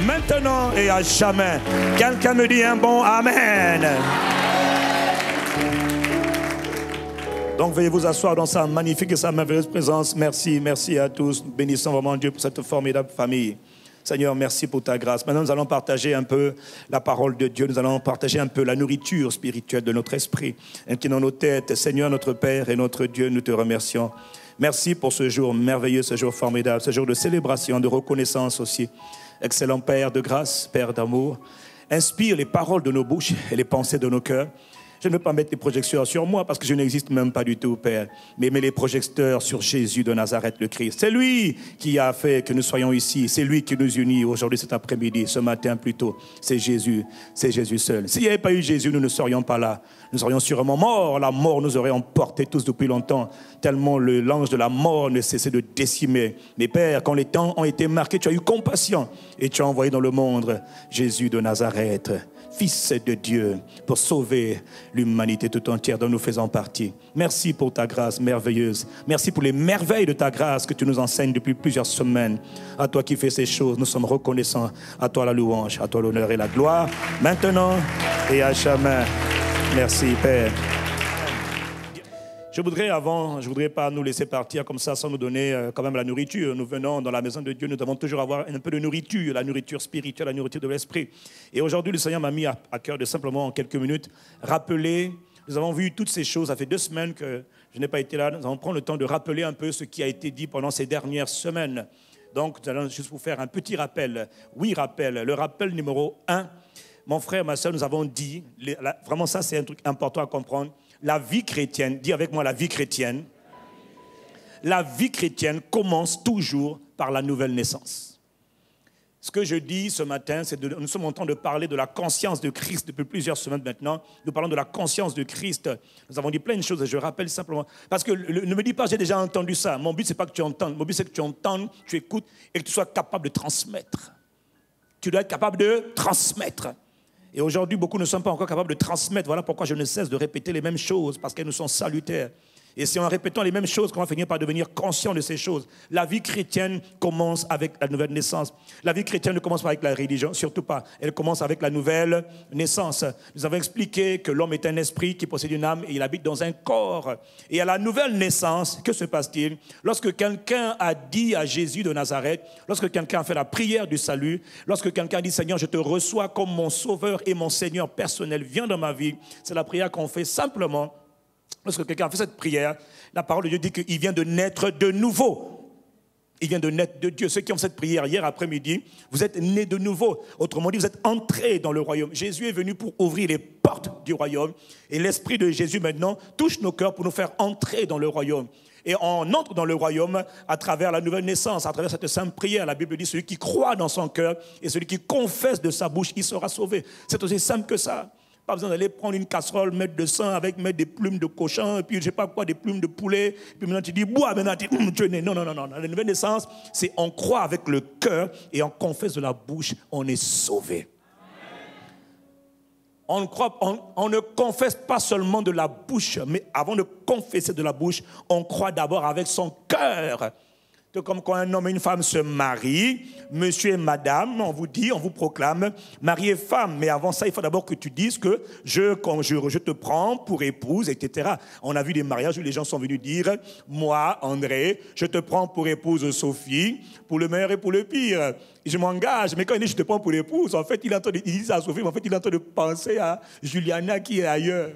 maintenant et à jamais. Quelqu'un me dit un bon Amen. Donc veuillez vous asseoir dans sa magnifique et sa merveilleuse présence. Merci, merci à tous. Nous bénissons vraiment Dieu pour cette formidable famille. Seigneur, merci pour ta grâce. Maintenant, nous allons partager un peu la parole de Dieu. Nous allons partager un peu la nourriture spirituelle de notre esprit. Inclinons nos têtes. Seigneur, notre Père et notre Dieu, nous te remercions. Merci pour ce jour merveilleux, ce jour formidable, ce jour de célébration, de reconnaissance aussi. Excellent Père de grâce, Père d'amour. Inspire les paroles de nos bouches et les pensées de nos cœurs. Je ne veux pas mettre les projecteurs sur moi parce que je n'existe même pas du tout, Père. Mais mets les projecteurs sur Jésus de Nazareth, le Christ. C'est lui qui a fait que nous soyons ici. C'est lui qui nous unit aujourd'hui, cet après-midi, ce matin plutôt. C'est Jésus seul. S'il n'y avait pas eu Jésus, nous ne serions pas là. Nous serions sûrement morts. La mort nous aurait emportés tous depuis longtemps. Tellement l'ange de la mort ne cessait de décimer. Mais Père, quand les temps ont été marqués, tu as eu compassion. Et tu as envoyé dans le monde Jésus de Nazareth, Fils de Dieu, pour sauver l'humanité tout entière dont nous faisons partie. Merci pour ta grâce merveilleuse. Merci pour les merveilles de ta grâce que tu nous enseignes depuis plusieurs semaines. À toi qui fais ces choses, nous sommes reconnaissants. À toi la louange, à toi l'honneur et la gloire, maintenant et à jamais. Merci, Père. Je voudrais pas nous laisser partir comme ça sans nous donner quand même la nourriture. Nous venons dans la maison de Dieu, nous devons toujours avoir un peu de nourriture, la nourriture spirituelle, la nourriture de l'esprit. Et aujourd'hui, le Seigneur m'a mis à cœur de simplement en quelques minutes rappeler. Nous avons vu toutes ces choses, ça fait 2 semaines que je n'ai pas été là. Nous allons prendre le temps de rappeler un peu ce qui a été dit pendant ces dernières semaines. Donc, nous allons juste vous faire un petit rappel. Oui, rappel. Le rappel numéro 1. Mon frère, ma soeur, nous avons dit, vraiment ça c'est un truc important à comprendre. La vie chrétienne, dis avec moi la vie chrétienne. La vie chrétienne commence toujours par la nouvelle naissance. Ce que je dis ce matin, c'est que nous sommes en train de parler de la conscience de Christ depuis plusieurs semaines maintenant. Nous parlons de la conscience de Christ. Nous avons dit plein de choses et je rappelle simplement. Parce que ne me dis pas, j'ai déjà entendu ça. Mon but, ce n'est pas que tu entendes. Mon but, c'est que tu entendes, tu écoutes et que tu sois capable de transmettre. Tu dois être capable de transmettre. Et aujourd'hui, beaucoup ne sont pas encore capables de transmettre. Voilà pourquoi je ne cesse de répéter les mêmes choses, parce qu'elles nous sont salutaires. Et c'est en répétant les mêmes choses qu'on va finir par devenir conscient de ces choses. La vie chrétienne commence avec la nouvelle naissance. La vie chrétienne ne commence pas avec la religion, surtout pas. Elle commence avec la nouvelle naissance. Nous avons expliqué que l'homme est un esprit qui possède une âme et il habite dans un corps. Et à la nouvelle naissance, que se passe-t-il? Lorsque quelqu'un a dit à Jésus de Nazareth, lorsque quelqu'un a fait la prière du salut, lorsque quelqu'un dit « Seigneur, je te reçois comme mon sauveur et mon Seigneur personnel, viens dans ma vie », c'est la prière qu'on fait simplement. Lorsque quelqu'un a fait cette prière, la parole de Dieu dit qu'il vient de naître de nouveau. Il vient de naître de Dieu. Ceux qui ont fait cette prière hier après-midi, vous êtes nés de nouveau. Autrement dit, vous êtes entrés dans le royaume. Jésus est venu pour ouvrir les portes du royaume. Et l'Esprit de Jésus maintenant touche nos cœurs pour nous faire entrer dans le royaume. Et on entre dans le royaume à travers la nouvelle naissance, à travers cette sainte prière. La Bible dit, celui qui croit dans son cœur et celui qui confesse de sa bouche, il sera sauvé. C'est aussi simple que ça. Pas besoin d'aller prendre une casserole, mettre de sang, mettre des plumes de cochon, et puis je ne sais pas quoi, des plumes de poulet. Puis maintenant tu dis, bois, maintenant tu dis, tu es né. Non. La nouvelle naissance, c'est on croit avec le cœur et on confesse de la bouche, on est sauvé. On ne confesse pas seulement de la bouche, mais avant de confesser de la bouche, on croit d'abord avec son cœur. C'est comme quand un homme et une femme se marient, monsieur et madame, on vous dit, on vous proclame, mari et femme. Mais avant ça, il faut d'abord que tu dises que je te prends pour épouse, etc. On a vu des mariages où les gens sont venus dire, moi, André, je te prends pour épouse Sophie, pour le meilleur et pour le pire. Et je m'engage, mais quand il dit je te prends pour épouse, en fait, il dit ça à Sophie, mais en fait, il est en train de penser à Juliana qui est ailleurs.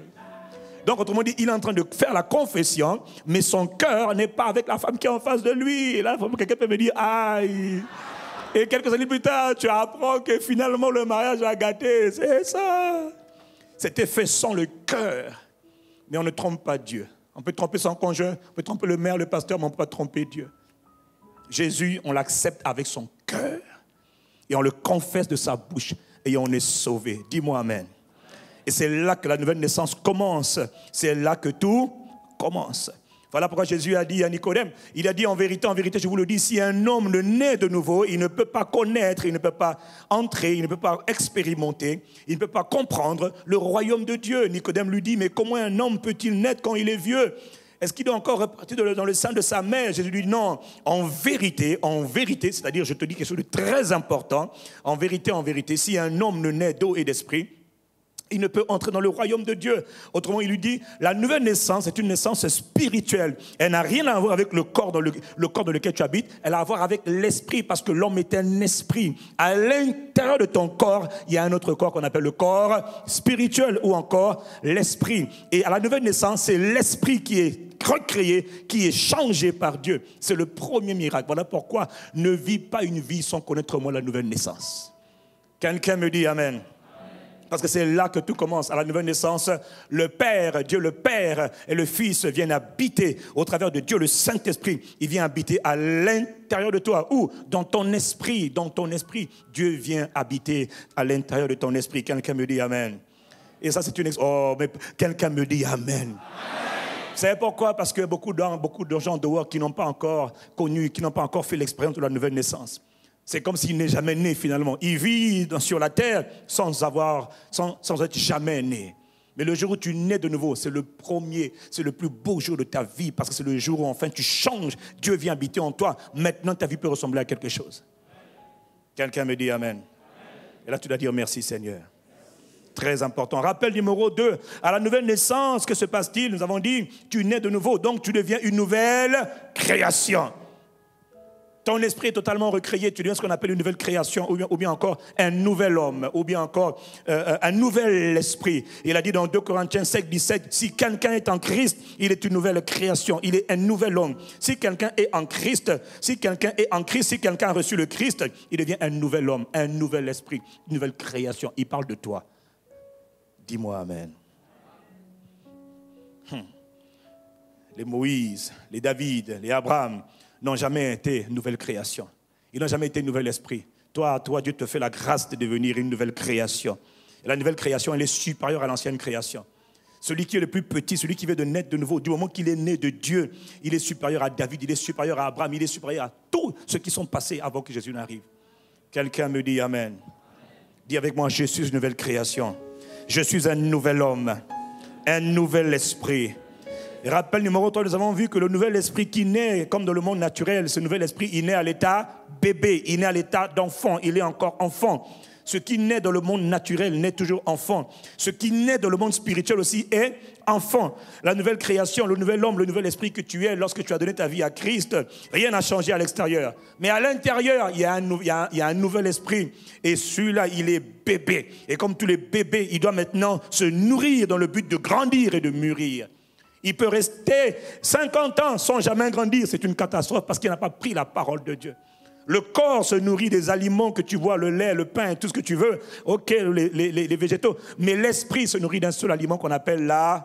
Donc, autrement dit, il est en train de faire la confession, mais son cœur n'est pas avec la femme qui est en face de lui. Et là, quelqu'un peut me dire, aïe. Et quelques années plus tard, tu apprends que finalement le mariage a gâté. C'est ça. C'était fait sans le cœur. Mais on ne trompe pas Dieu. On peut tromper son conjoint, on peut tromper le maire, le pasteur, mais on ne peut pas tromper Dieu. Jésus, on l'accepte avec son cœur. Et on le confesse de sa bouche. Et on est sauvé. Dis-moi amen. Et c'est là que la nouvelle naissance commence. C'est là que tout commence. Voilà pourquoi Jésus a dit à Nicodème, il a dit en vérité, je vous le dis, si un homme ne naît de nouveau, il ne peut pas connaître, il ne peut pas entrer, il ne peut pas expérimenter, il ne peut pas comprendre le royaume de Dieu. Nicodème lui dit, mais comment un homme peut-il naître quand il est vieux? Est-ce qu'il doit encore repartir dans le sein de sa mère? Jésus lui dit non. En vérité, c'est-à-dire je te dis quelque chose de très important. En vérité, si un homme ne naît d'eau et d'esprit, il ne peut entrer dans le royaume de Dieu. Autrement, il lui dit, la nouvelle naissance est une naissance spirituelle. Elle n'a rien à voir avec le corps dans lequel tu habites. Elle a à voir avec l'esprit, parce que l'homme est un esprit. À l'intérieur de ton corps, il y a un autre corps qu'on appelle le corps spirituel ou encore l'esprit. Et à la nouvelle naissance, c'est l'esprit qui est recréé, qui est changé par Dieu. C'est le premier miracle. Voilà pourquoi ne vis pas une vie sans connaître au moins la nouvelle naissance. Quelqu'un me dit amen. Parce que c'est là que tout commence. À la nouvelle naissance, le Père, Dieu le Père et le Fils viennent habiter au travers de Dieu, le Saint-Esprit. Il vient habiter à l'intérieur de toi. Ou dans ton esprit. Dieu vient habiter à l'intérieur de ton esprit. Quelqu'un me dit amen. Et ça, c'est une... Oh, mais quelqu'un me dit amen. Vous savez pourquoi? Parce que beaucoup de gens dehors qui n'ont pas encore connu, qui n'ont pas encore fait l'expérience de la nouvelle naissance. C'est comme s'il n'est jamais né finalement. Il vit sur la terre sans être jamais né. Mais le jour où tu nais de nouveau, c'est le plus beau jour de ta vie, parce que c'est le jour où enfin tu changes. Dieu vient habiter en toi. Maintenant, ta vie peut ressembler à quelque chose. Quelqu'un me dit amen. Et là, tu dois dire merci Seigneur. Très important. Rappel numéro 2. À la nouvelle naissance, que se passe-t-il? Nous avons dit, tu nais de nouveau, donc tu deviens une nouvelle création. Ton esprit est totalement recréé, tu deviens ce qu'on appelle une nouvelle création, ou bien encore un nouvel homme, ou bien encore un nouvel esprit. Il a dit dans 2 Corinthiens 5, 17, si quelqu'un est en Christ, il est une nouvelle création, il est un nouvel homme. Si quelqu'un est en Christ, si quelqu'un a reçu le Christ, il devient un nouvel homme, un nouvel esprit, une nouvelle création. Il parle de toi. Dis-moi amen. Les Moïse, les David, les Abraham n'ont jamais été une nouvelle création. Ils n'ont jamais été un nouvel esprit. Toi, Dieu te fait la grâce de devenir une nouvelle création. Et la nouvelle création, elle est supérieure à l'ancienne création. Celui qui est le plus petit, celui qui veut de naître de nouveau, du moment qu'il est né de Dieu, il est supérieur à David, il est supérieur à Abraham, il est supérieur à tous ceux qui sont passés avant que Jésus n'arrive. Quelqu'un me dit amen. Dis avec moi, je suis une nouvelle création. Je suis un nouvel homme, un nouvel esprit. Et rappel numéro 3, nous avons vu que le nouvel esprit qui naît, comme dans le monde naturel, ce nouvel esprit, il naît à l'état bébé, il naît à l'état d'enfant, il est encore enfant. Ce qui naît dans le monde naturel naît toujours enfant. Ce qui naît dans le monde spirituel aussi est enfant. La nouvelle création, le nouvel homme, le nouvel esprit que tu es lorsque tu as donné ta vie à Christ, rien n'a changé à l'extérieur. Mais à l'intérieur, il y a un nouvel esprit. Et celui-là, il est bébé. Et comme tous les bébés, il doit maintenant se nourrir dans le but de grandir et de mûrir. Il peut rester 50 ans sans jamais grandir. C'est une catastrophe parce qu'il n'a pas pris la parole de Dieu. Le corps se nourrit des aliments que tu vois, le lait, le pain, tout ce que tu veux. Ok, les végétaux. Mais l'esprit se nourrit d'un seul aliment qu'on appelle la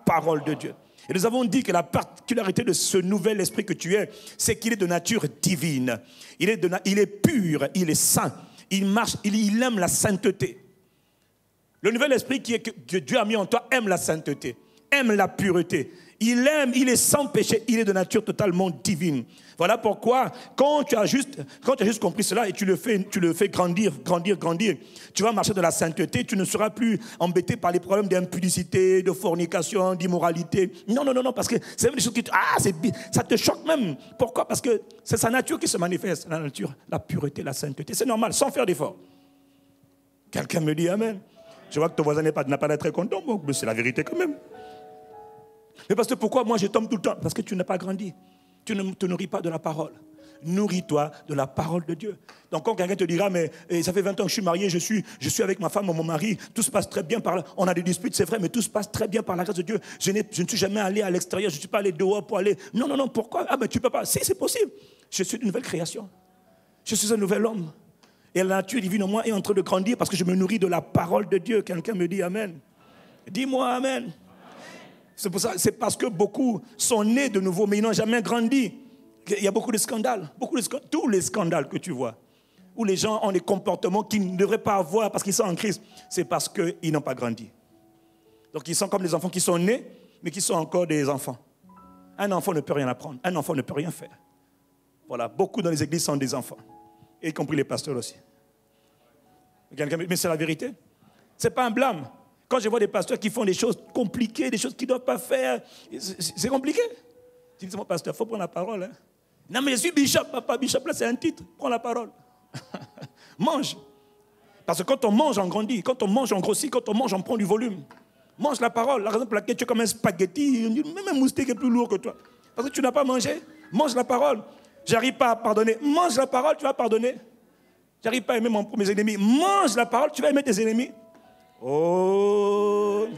parole de Dieu. Et nous avons dit que la particularité de ce nouvel esprit que tu es, c'est qu'il est de nature divine. Il est pur, il est saint. Il aime la sainteté. Le nouvel esprit que Dieu a mis en toi aime la sainteté, aime la pureté. Il est sans péché, il est de nature totalement divine. Voilà pourquoi, quand tu as juste compris cela et tu le fais grandir, tu vas marcher dans la sainteté, tu ne seras plus embêté par les problèmes d'impudicité, de fornication, d'immoralité. Non, parce que c'est des choses qui ça te choque même. Pourquoi? Parce que c'est sa nature qui se manifeste, la nature, la pureté, la sainteté. C'est normal, sans faire d'effort. Quelqu'un me dit amen. Je vois que ton voisin n'a pas l'air très content, mais c'est la vérité quand même. Mais parce que pourquoi moi je tombe tout le temps? Parce que tu n'as pas grandi. Tu ne te nourris pas de la parole. Nourris-toi de la parole de Dieu. Donc quand quelqu'un te dira, mais ça fait 20 ans que je suis marié, je suis avec ma femme, mon mari, tout se passe très bien par là. On a des disputes, c'est vrai, mais tout se passe très bien par la grâce de Dieu. Je ne suis jamais allé à l'extérieur, je ne suis pas allé dehors pour aller. Non, pourquoi? Ah, mais tu ne peux pas. Si, c'est possible. Je suis une nouvelle création. Je suis un nouvel homme. Et la nature divine en moi est en train de grandir parce que je me nourris de la parole de Dieu. Quelqu'un me dit amen. Dis-moi amen. C'est parce que beaucoup sont nés de nouveau, mais ils n'ont jamais grandi. Il y a beaucoup de scandales. Tous les scandales que tu vois, où les gens ont des comportements qu'ils ne devraient pas avoir parce qu'ils sont en Christ, c'est parce qu'ils n'ont pas grandi. Donc ils sont comme des enfants qui sont nés, mais qui sont encore des enfants. Un enfant ne peut rien apprendre. Un enfant ne peut rien faire. Voilà, beaucoup dans les églises sont des enfants. Y compris les pasteurs aussi. Mais c'est la vérité. Ce n'est pas un blâme. Quand je vois des pasteurs qui font des choses compliquées, des choses qu'ils ne doivent pas faire, c'est compliqué. Je dis, mon pasteur, il faut prendre la parole. Hein. Non, mais je suis bishop, papa. Bishop, là, c'est un titre. Prends la parole. Mange. Parce que quand on mange, on grandit. Quand on mange, on grossit. Quand on mange, on prend du volume. Mange la parole. La raison pour laquelle tu es comme un spaghetti, même un moustique est plus lourd que toi. Parce que tu n'as pas mangé. Mange la parole. J'arrive pas à pardonner. Mange la parole, tu vas pardonner. J'arrive pas à aimer mes ennemis. Mange la parole, tu vas aimer tes ennemis. Oh.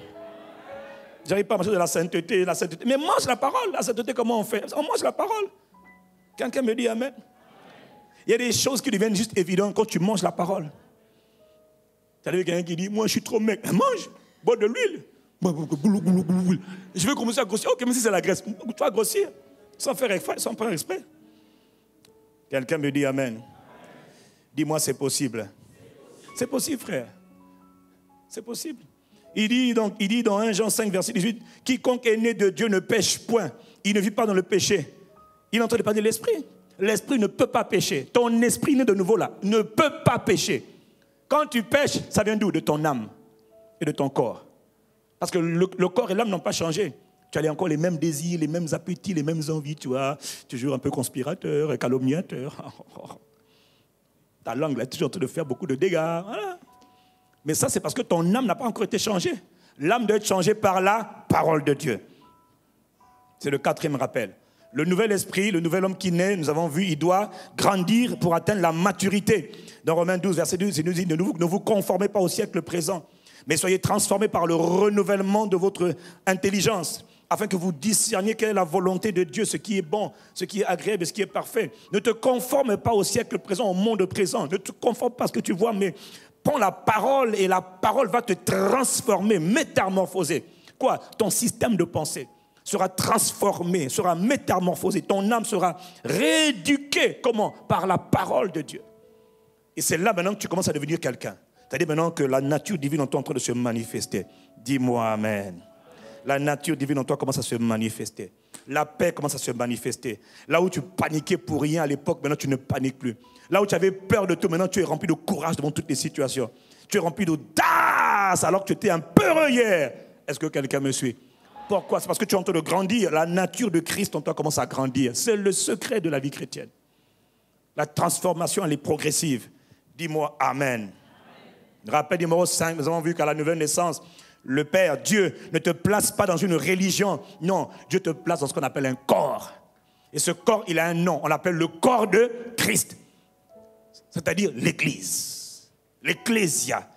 J'arrive pas à manger de la sainteté, Mais mange la parole. La sainteté, comment on fait? On mange la parole. Quelqu'un me dit amen. Il y a des choses qui deviennent juste évidentes quand tu manges la parole. Tu as quelqu'un qui dit, moi je suis trop mec. Mange, bois de l'huile. Je vais commencer à grossir. Ok, mais si c'est la graisse, tu vas grossir. Sans faire exprès. Quelqu'un me dit amen. Dis-moi, c'est possible. C'est possible, frère. C'est possible. Il dit dans 1 Jean 5, verset 18, quiconque est né de Dieu ne pêche point. Il ne vit pas dans le péché. Il est en train de parler de l'esprit. L'esprit ne peut pas pécher. Ton esprit né de nouveau là ne peut pas pécher. Quand tu pêches, ça vient d'où? De ton âme et de ton corps. Parce que le corps et l'âme n'ont pas changé. Tu as encore les mêmes désirs, les mêmes appétits, les mêmes envies, tu vois. Toujours un peu conspirateur, calomniateur. Ta langue là, est toujours en train de faire beaucoup de dégâts. Voilà. Mais ça, c'est parce que ton âme n'a pas encore été changée. L'âme doit être changée par la parole de Dieu. C'est le 4e rappel. Le nouvel esprit, le nouvel homme qui naît, nous avons vu, il doit grandir pour atteindre la maturité. Dans Romains 12, verset 12, il nous dit, ne vous conformez pas au siècle présent, mais soyez transformés par le renouvellement de votre intelligence, afin que vous discerniez quelle est la volonté de Dieu, ce qui est bon, ce qui est agréable et ce qui est parfait. Ne te conforme pas au siècle présent, au monde présent. Ne te conforme pas à ce que tu vois, mais prends la parole et la parole va te transformer, métamorphoser. Quoi? Ton système de pensée sera transformé, sera métamorphosé. Ton âme sera rééduquée. Comment? Par la parole de Dieu. Et c'est là maintenant que tu commences à devenir quelqu'un. C'est-à-dire maintenant que la nature divine en toi est en train de se manifester. Dis-moi amen. La nature divine en toi commence à se manifester. La paix commence à se manifester. Là où tu paniquais pour rien à l'époque, maintenant tu ne paniques plus. Là où tu avais peur de tout, maintenant tu es rempli de courage devant toutes les situations. Tu es rempli d'audace alors que tu étais un peureux hier. Est-ce que quelqu'un me suit? Pourquoi? C'est parce que tu es en train de grandir. La nature de Christ en toi commence à grandir. C'est le secret de la vie chrétienne. La transformation, elle est progressive. Dis-moi amen. Rappel numéro 5, nous avons vu qu'à la nouvelle naissance, le Père, Dieu, ne te place pas dans une religion. Non, Dieu te place dans ce qu'on appelle un corps. Et ce corps, il a un nom. On l'appelle le corps de Christ. C'est-à-dire l'Église. L'Ecclésia.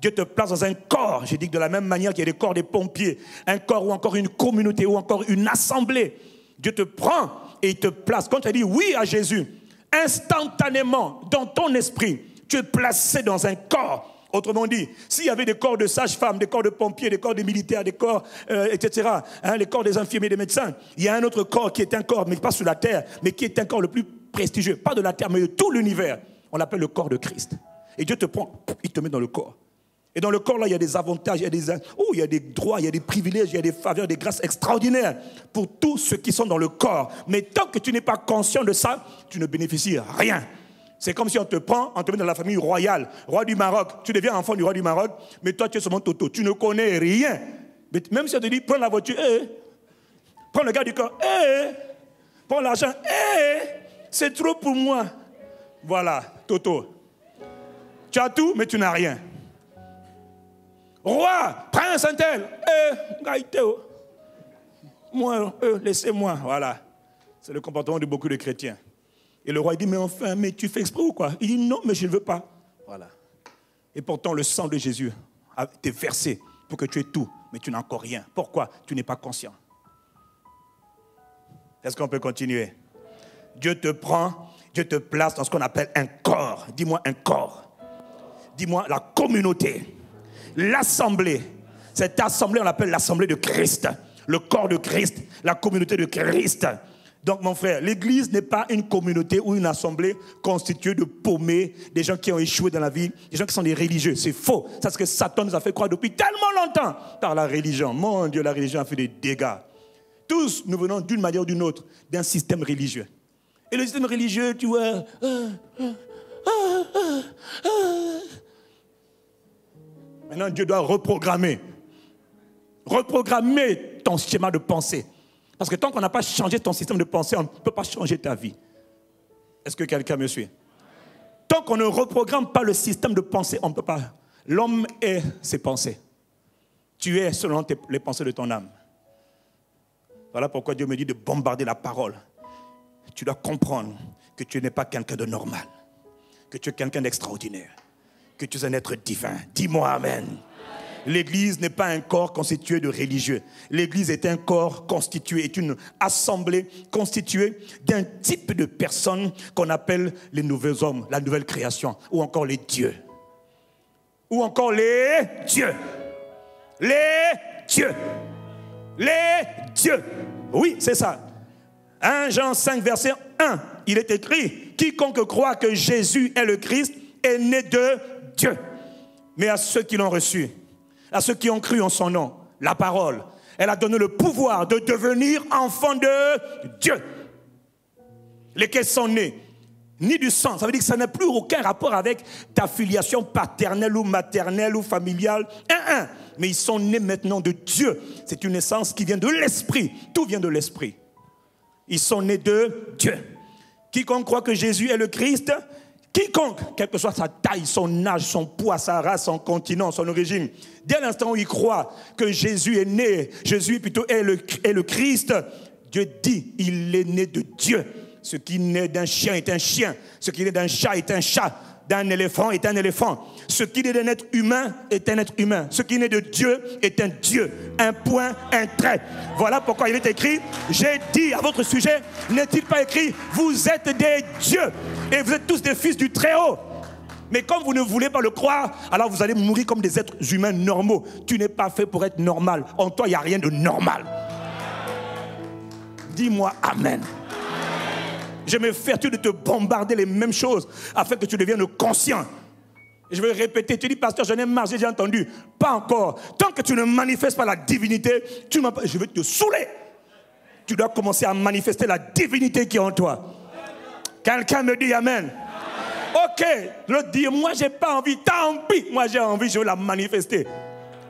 Dieu te place dans un corps. Je dis que de la même manière qu'il y a des corps des pompiers, un corps ou encore une communauté ou encore une assemblée. Dieu te prend et il te place. Quand tu as dit oui à Jésus, instantanément, dans ton esprit, tu es placé dans un corps. Autrement dit, s'il y avait des corps de sages-femmes, des corps de pompiers, des corps de militaires, des corps, etc., les corps des infirmiers, des médecins, il y a un autre corps qui est un corps, mais pas sur la terre, mais qui est un corps le plus prestigieux, pas de la terre, mais de tout l'univers. On l'appelle le corps de Christ. Et Dieu te prend, il te met dans le corps. Et dans le corps, là, il y a des avantages, il y a des droits, il y a des privilèges, il y a des faveurs, des grâces extraordinaires pour tous ceux qui sont dans le corps. Mais tant que tu n'es pas conscient de ça, tu ne bénéficies rien. C'est comme si on te prend, on te met dans la famille royale, roi du Maroc. Tu deviens enfant du roi du Maroc, mais toi, tu es seulement Toto. Tu ne connais rien. Mais même si on te dit, prends la voiture, prends le gars du corps, prends l'argent, c'est trop pour moi. Voilà, Toto. Tu as tout, mais tu n'as rien. Roi, prince un tel, gaïtéo. Moi, laissez-moi, voilà. C'est le comportement de beaucoup de chrétiens. Et le roi il dit, mais enfin, mais tu fais exprès ou quoi? Il dit, non, mais je ne veux pas. Voilà. Et pourtant, le sang de Jésus a été versé pour que tu aies tout, mais tu n'as encore rien. Pourquoi? Tu n'es pas conscient. Est-ce qu'on peut continuer? Dieu te prend, Dieu te place dans ce qu'on appelle un corps. Dis-moi un corps. Dis-moi la communauté. L'assemblée. Cette assemblée, on l'appelle l'assemblée de Christ. Le corps de Christ, la communauté de Christ. Donc mon frère, l'église n'est pas une communauté ou une assemblée constituée de paumés, des gens qui ont échoué dans la vie, des gens qui sont des religieux. C'est faux. C'est ce que Satan nous a fait croire depuis tellement longtemps par la religion. Mon Dieu, la religion a fait des dégâts. Tous, nous venons d'une manière ou d'une autre d'un système religieux. Et le système religieux, tu vois... Maintenant, Dieu doit reprogrammer reprogrammer ton schéma de pensée. Parce que tant qu'on n'a pas changé ton système de pensée, on ne peut pas changer ta vie. Est-ce que quelqu'un me suit? Tant qu'on ne reprogramme pas le système de pensée, on ne peut pas. L'homme est ses pensées. Tu es selon les pensées de ton âme. Voilà pourquoi Dieu me dit de bombarder la parole. Tu dois comprendre que tu n'es pas quelqu'un de normal, que tu es quelqu'un d'extraordinaire, que tu es un être divin. Dis-moi Amen. L'Église n'est pas un corps constitué de religieux. L'Église est un corps constitué, est une assemblée constituée d'un type de personnes qu'on appelle les nouveaux hommes, la nouvelle création, ou encore les dieux. Ou encore les dieux. Les dieux. Les dieux. Oui, c'est ça. 1 Jean 5, verset 1, il est écrit, quiconque croit que Jésus est le Christ est né de Dieu. Mais à ceux qui l'ont reçu, à ceux qui ont cru en son nom, la parole, elle a donné le pouvoir de devenir enfants de Dieu. Lesquels sont nés, ni du sang, ça veut dire que ça n'a plus aucun rapport avec ta filiation paternelle ou maternelle ou familiale. Mais ils sont nés maintenant de Dieu. C'est une naissance qui vient de l'esprit. Tout vient de l'esprit. Ils sont nés de Dieu. Quiconque croit que Jésus est le Christ, quiconque, quelle que soit sa taille, son âge, son poids, sa race, son continent, son origine, dès l'instant où il croit que Jésus est né, Jésus plutôt est le Christ, Dieu dit, il est né de Dieu. Ce qui naît d'un chien est un chien, ce qui naît d'un chat est un chat, d'un éléphant est un éléphant. Ce qui naît d'un être humain est un être humain. Ce qui naît de Dieu est un Dieu. Un point, un trait. Voilà pourquoi il est écrit, j'ai dit à votre sujet, n'est-il pas écrit, vous êtes des dieux et vous êtes tous des fils du Très-Haut. Mais comme vous ne voulez pas le croire, alors vous allez mourir comme des êtres humains normaux. Tu n'es pas fait pour être normal. En toi, il n'y a rien de normal. Dis-moi Amen. Je m'efforce de te bombarder les mêmes choses afin que tu deviennes conscient. Je vais répéter, tu dis, pasteur, j'en ai marre, j'ai déjà entendu. Pas encore. Tant que tu ne manifestes pas la divinité, je vais te saouler. Tu dois commencer à manifester la divinité qui est en toi. Quelqu'un me dit Amen. Ok, l'autre dit, moi j'ai pas envie, tant pis. Moi j'ai envie, je veux la manifester.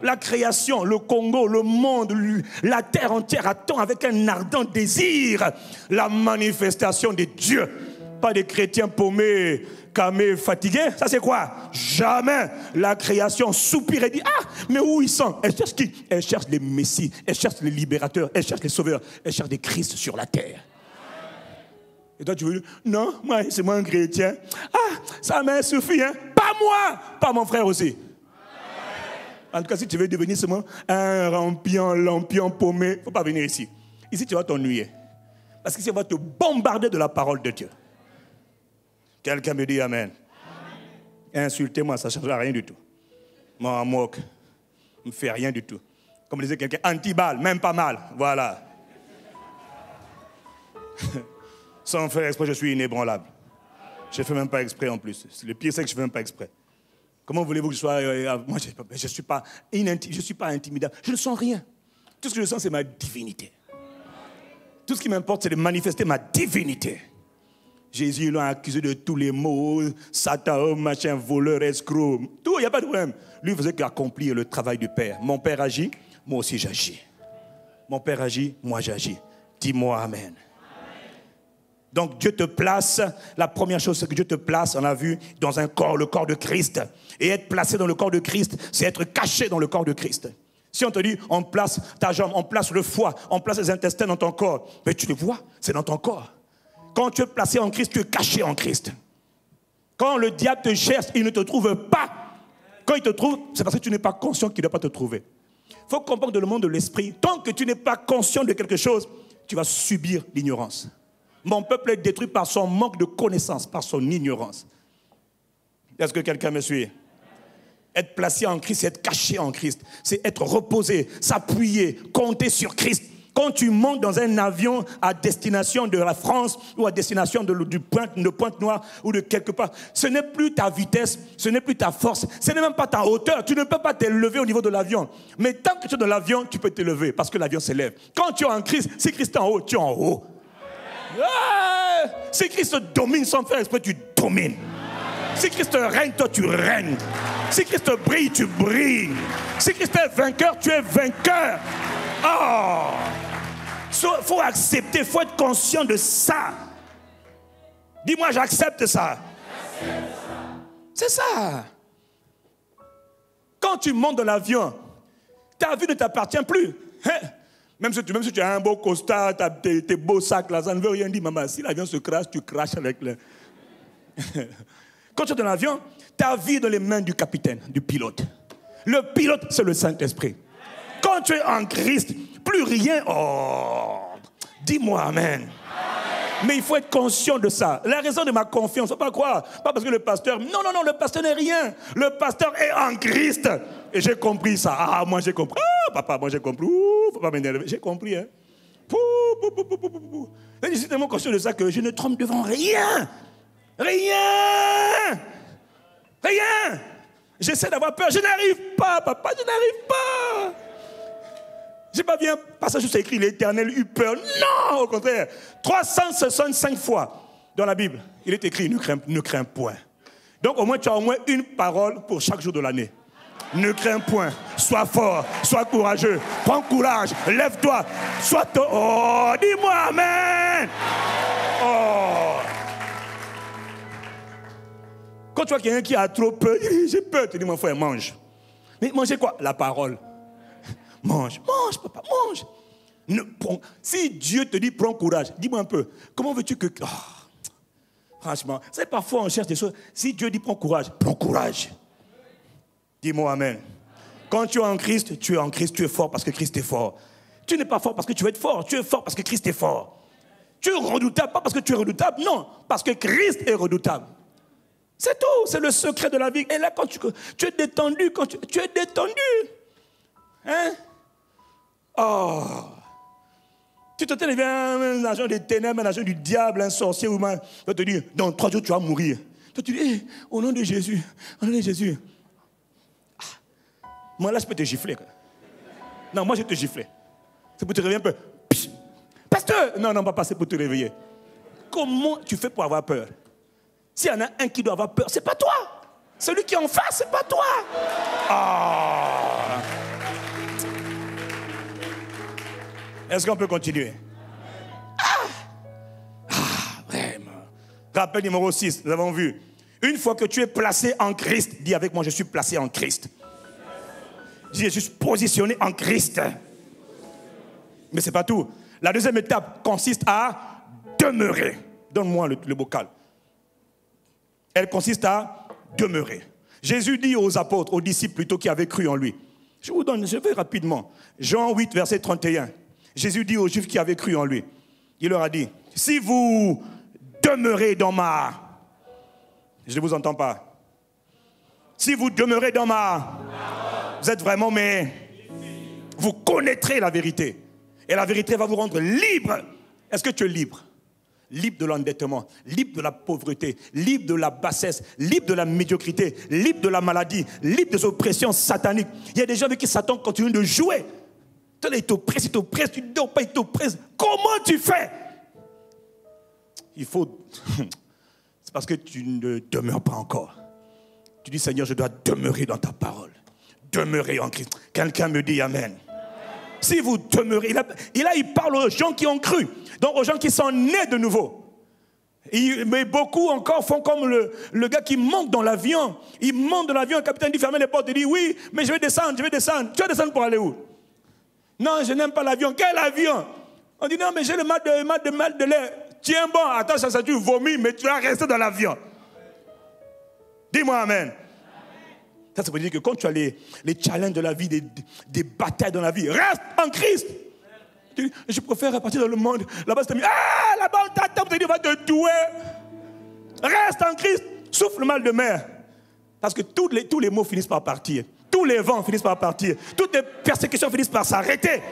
La création, le Congo, le monde, la terre entière attend avec un ardent désir la manifestation de Dieu. Pas des chrétiens paumés, camés, fatigués. Ça c'est quoi? Jamais. La création soupire et dit, ah, mais où ils sont? Elle cherche qui? Elle cherche les messies, elle cherche les libérateurs, elle cherche les sauveurs, elle cherche des Christ sur la terre. Et toi tu veux dire, non, moi c'est moi un chrétien. Ah, ça m'a suffi, hein? Pas moi, pas mon frère aussi. En tout cas, si tu veux devenir seulement un lampion paumé, il ne faut pas venir ici. Ici, tu vas t'ennuyer. Parce qu'ici, on va te bombarder de la parole de Dieu. Quelqu'un me dit Amen. Insultez-moi, ça ne changera rien du tout. M'en moque. Ne me fait rien du tout. Comme disait quelqu'un, anti-balle, même pas mal. Voilà. Sans faire exprès, je suis inébranlable. Je ne fais même pas exprès en plus. Le pire, c'est que je ne fais même pas exprès. Comment voulez-vous que je sois... moi, je ne suis pas intimidable. Je ne sens rien. Tout ce que je sens, c'est ma divinité. Tout ce qui m'importe, c'est de manifester ma divinité. Jésus, ils l'ont accusé de tous les maux. Satan, machin, voleur, escroc. Tout, il n'y a pas de problème. Lui, il faisait qu'accomplir le travail du Père. Mon Père agit, moi aussi j'agis. Mon Père agit, moi j'agis. Dis-moi Amen. Donc Dieu te place, la première chose c'est que Dieu te place, on a vu, dans un corps, le corps de Christ. Et être placé dans le corps de Christ, c'est être caché dans le corps de Christ. Si on te dit, on place ta jambe, on place le foie, on place les intestins dans ton corps, mais tu les vois, c'est dans ton corps. Quand tu es placé en Christ, tu es caché en Christ. Quand le diable te cherche, il ne te trouve pas. Quand il te trouve, c'est parce que tu n'es pas conscient qu'il ne doit pas te trouver. Il faut comprendre dans le monde de l'esprit, tant que tu n'es pas conscient de quelque chose, tu vas subir l'ignorance. Mon peuple est détruit par son manque de connaissance, par son ignorance. Est-ce que quelqu'un me suit? Être placé en Christ, c'est être caché en Christ. C'est être reposé, s'appuyer, compter sur Christ. Quand tu montes dans un avion à destination de la France ou à destination de Pointe-Noire ou de quelque part, ce n'est plus ta vitesse, ce n'est plus ta force, ce n'est même pas ta hauteur. Tu ne peux pas t'élever au niveau de l'avion. Mais tant que tu es dans l'avion, tu peux t'élever parce que l'avion s'élève. Quand tu es en Christ, si Christ est en haut, tu es en haut. Ah, si Christ domine sans faire exprès, tu domines. Si Christ règne, toi tu règnes. Si Christ brille, tu brilles. Si Christ est vainqueur, tu es vainqueur. Oh! Il faut accepter, il faut être conscient de ça. Dis-moi, j'accepte ça. C'est ça. Quand tu montes dans l'avion, ta vie ne t'appartient plus. Hein? Même si tu as un beau costard, tu as tes beaux sacs, là, ça ne veut rien dire, maman. Si l'avion se crache, tu craches avec le... Quand tu es dans l'avion, ta vie est dans les mains du capitaine, du pilote. Le pilote, c'est le Saint-Esprit. Quand tu es en Christ, plus rien... Oh, dis-moi amen. Mais il faut être conscient de ça. La raison de ma confiance, pas quoi? Pas parce que le pasteur... Non, le pasteur n'est rien. Le pasteur est en Christ. Et j'ai compris ça. Ah, moi j'ai compris. Ah, papa, moi j'ai compris. Faut pas m'énerver. J'ai compris, hein. Je suis tellement conscient de ça que je ne tremble devant rien. Rien. J'essaie d'avoir peur. Je n'arrive pas, papa, je n'arrive pas. Je n'ai pas vu un passage où c'est écrit l'Éternel eut peur. Non, au contraire. 365 fois dans la Bible, il est écrit ne crains point. Donc au moins tu as au moins une parole pour chaque jour de l'année. Ne crains point. Sois fort, sois courageux. Prends courage, lève-toi. Oh, dis-moi amen. Oh. Quand tu vois quelqu'un qui a trop peur, j'ai peur, tu dis mon frère, mange. Mais manger quoi? La parole. Mange, papa, mange. Si Dieu te dit prends courage, dis-moi un peu, comment veux-tu que... Oh, franchement, c'est parfois on cherche des choses. Si Dieu dit prends courage. Dis-moi amen. Quand tu es en Christ, tu es fort parce que Christ est fort. Tu n'es pas fort parce que tu veux être fort, tu es fort parce que Christ est fort. Tu es redoutable, pas parce que tu es redoutable, non, parce que Christ est redoutable. C'est tout, c'est le secret de la vie. Et là, quand tu es détendu, tu es détendu. Hein? Oh! Tu te dis, un agent des ténèbres, un agent du diable, un sorcier, ou mal. Tu te dis, dans 3 jours, tu vas mourir. Tu te dis, hey, au nom de Jésus, Ah. Moi, là, je peux te gifler. Non, moi, je vais te gifler. C'est pour te réveiller un peu. Psh. Pasteur! Non, pas c'est pour te réveiller. Comment tu fais pour avoir peur? S'il y en a un qui doit avoir peur, c'est pas toi. Celui qui est en face, c'est pas toi. Ah. Est-ce qu'on peut continuer? Vraiment. Rappel numéro 6, nous avons vu. Une fois que tu es placé en Christ, dis avec moi, je suis placé en Christ. Dis, je suis positionné en Christ. Mais c'est pas tout. La deuxième étape consiste à demeurer. Donne-moi le bocal. Elle consiste à demeurer. Jésus dit aux apôtres, aux disciples plutôt qui avaient cru en lui. Je vous donne, je vais rapidement. Jean 8, verset 31. Jésus dit aux Juifs qui avaient cru en lui. Il leur a dit, si vous demeurez dans ma... Je ne vous entends pas. Si vous demeurez dans ma... Vous êtes vraiment mes... Vous connaîtrez la vérité. Et la vérité va vous rendre libre. Est-ce que tu es libre? Libre de l'endettement, libre de la pauvreté, libre de la bassesse, libre de la médiocrité, libre de la maladie, libre des oppressions sataniques. Il y a des gens avec qui Satan continue de jouer. Il t'oppresse, tu ne dors pas, il t'oppresse. Comment tu fais? Il faut... C'est parce que tu ne demeures pas encore. Tu dis, Seigneur, je dois demeurer dans ta parole. Demeurer en Christ. Quelqu'un me dit Amen. Si vous demeurez... Il parle aux gens qui ont cru. Donc aux gens qui sont nés de nouveau. Mais beaucoup encore font comme le gars qui monte dans l'avion. Il monte dans l'avion, le capitaine dit fermez les portes. Il dit oui, mais je vais descendre. Tu vas descendre pour aller où? Non, je n'aime pas l'avion. Quel avion? On dit non, mais j'ai le mal de l'air. Tiens bon, attends, ça tu vomis, mais tu vas rester dans l'avion. Dis-moi amen. Ça veut dire que quand tu as les challenges de la vie, des batailles dans la vie, reste en Christ. Je préfère repartir dans le monde. Là-bas, c'est là-bas, on t'attend, on va te tuer. Reste en Christ. Souffle le mal de mer. Parce que tous les maux finissent par partir. Tous les vents finissent par partir. Toutes les persécutions finissent par s'arrêter.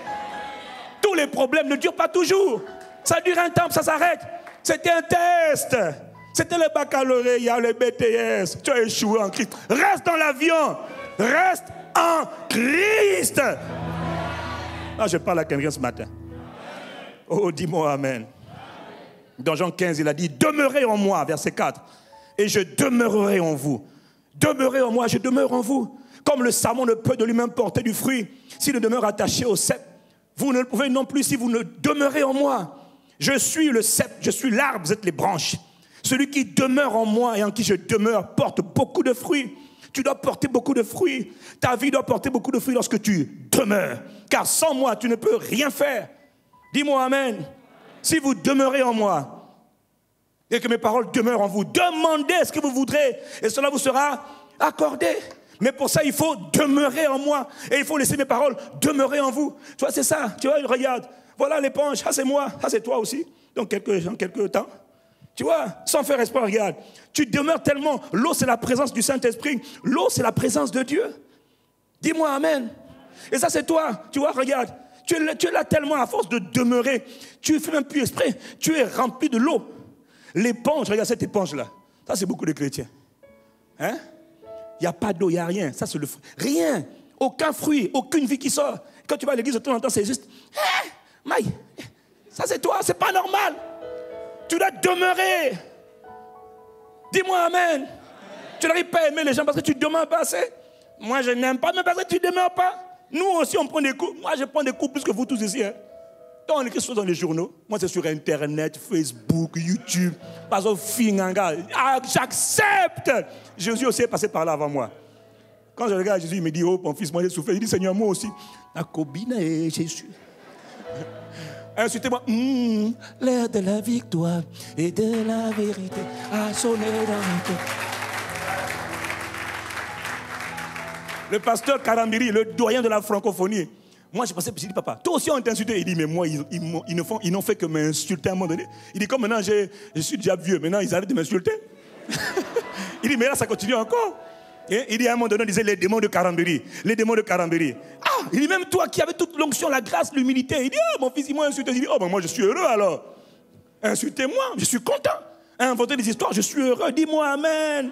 Tous les problèmes ne durent pas toujours. Ça dure un temps, ça s'arrête. C'était un test. C'était le baccalauréat, le BTS. Tu as échoué en Christ. Reste dans l'avion. Reste en Christ. Ah, je parle à quelqu'un ce matin. Oh, dis-moi amen. Dans Jean 15, il a dit, demeurez en moi, verset 4. et je demeurerai en vous. Demeurez en moi, je demeure en vous. Comme le sarment ne peut de lui-même porter du fruit, s'il ne demeure attaché au cep, vous ne le pouvez non plus si vous ne demeurez en moi. Je suis le cep, je suis l'arbre, vous êtes les branches. Celui qui demeure en moi et en qui je demeure porte beaucoup de fruits. Tu dois porter beaucoup de fruits. Ta vie doit porter beaucoup de fruits lorsque tu demeures. Car sans moi, tu ne peux rien faire. Dis-moi amen. Si vous demeurez en moi et que mes paroles demeurent en vous, demandez ce que vous voudrez et cela vous sera accordé. Mais pour ça, il faut demeurer en moi et il faut laisser mes paroles demeurer en vous. Tu vois, c'est ça. Tu vois, regarde. Voilà l'éponge. Ça, c'est moi. Ça, c'est toi aussi. Dans quelques temps. Tu vois, sans faire exprès, regarde. Tu demeures tellement. L'eau, c'est la présence du Saint-Esprit. L'eau, c'est la présence de Dieu. Dis-moi amen. Et ça, c'est toi. Tu vois, regarde. Tu es là tellement à force de demeurer. Tu ne fais même plus exprès. Tu es rempli de l'eau. L'éponge, regarde cette éponge-là. Ça, c'est beaucoup de chrétiens. Hein? Il n'y a pas d'eau, il n'y a rien. Ça, c'est le fruit. Rien. Aucun fruit, aucune vie qui sort. Quand tu vas à l'église de temps en temps, c'est juste. Maï, ça, c'est toi. C'est pas normal. Tu dois demeurer. Dis-moi amen. Tu n'arrives pas à aimer les gens parce que tu ne demeures pas assez. Moi, je n'aime pas, mais parce que tu ne demeures pas. Nous aussi, on prend des coups. Moi, je prends des coups plus que vous tous ici. Hein. Quand on écrit quelque chose dans les journaux, moi, c'est sur Internet, Facebook, YouTube, par exemple, Finganga. Ah, j'accepte. Jésus aussi est passé par là avant moi. Quand je regarde Jésus, il me dit, oh, mon fils, moi, j'ai souffert. Il dit, Seigneur, moi aussi. La cobine et Jésus. Insultez-moi. L'air de la victoire et de la vérité a sonné dans mon cœur. Le pasteur Karambiri, le doyen de la francophonie. Moi, je pensais, je dis, papa, toi aussi on t'insultait. Il dit, mais moi, ils n'ont fait que m'insulter à un moment donné. Il dit, comme maintenant, je suis déjà vieux, maintenant ils arrêtent de m'insulter. Il dit, mais là, ça continue encore. Et il dit, à un moment donné, on disait, les démons de Karambiri. Les démons de Karambiri. Ah, il dit, même toi qui avais toute l'onction, la grâce, l'humilité. Il dit, oh, mon fils, il m'a insulté. Il dit, oh, ben moi, je suis heureux alors. Insultez-moi, je suis content. Inventez des histoires, je suis heureux. Dis-moi amen.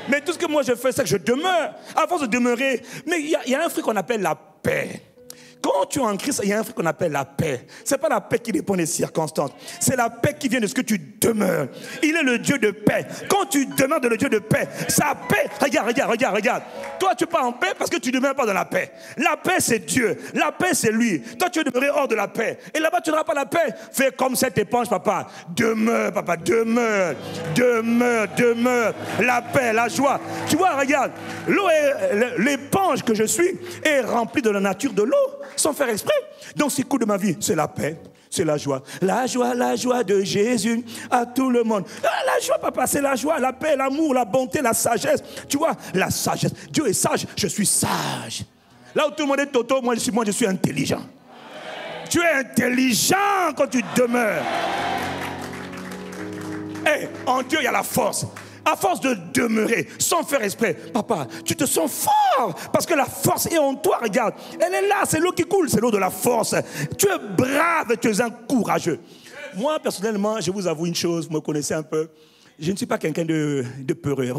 Mais tout ce que moi je fais, c'est que je demeure. À force de demeurer, mais il y a un fruit qu'on appelle la paix. Quand tu es en Christ, il y a un fruit qu'on appelle la paix. Ce n'est pas la paix qui dépend des circonstances. C'est la paix qui vient de ce que tu demeures. Il est le Dieu de paix. Quand tu demeures dans le Dieu de paix, sa paix, regarde. Toi, tu n'es pas en paix parce que tu ne demeures pas dans la paix. La paix, c'est Dieu. La paix, c'est lui. Toi, tu es demeuré hors de la paix. Et là-bas, tu n'auras pas la paix. Fais comme cette éponge, papa. Demeure, papa. Demeure. La paix, la joie. Tu vois, regarde. L'eau est, l'éponge que je suis est remplie de la nature de l'eau. Sans faire exprès. Donc, ce coup de ma vie, c'est la paix, c'est la joie. La joie de Jésus à tout le monde. Ah, la joie, papa, c'est la joie, la paix, l'amour, la bonté, la sagesse. Tu vois, la sagesse. Dieu est sage, je suis sage. Là où tout le monde est toto, moi je suis intelligent. Tu es intelligent quand tu demeures. Hey, en Dieu, il y a la force. À force de demeurer, sans faire exprès, papa, tu te sens fort, parce que la force est en toi, regarde. Elle est là, c'est l'eau qui coule, c'est l'eau de la force. Tu es brave, tu es un courageux. Moi, personnellement, je vous avoue une chose, vous me connaissez un peu, je ne suis pas quelqu'un de peureux.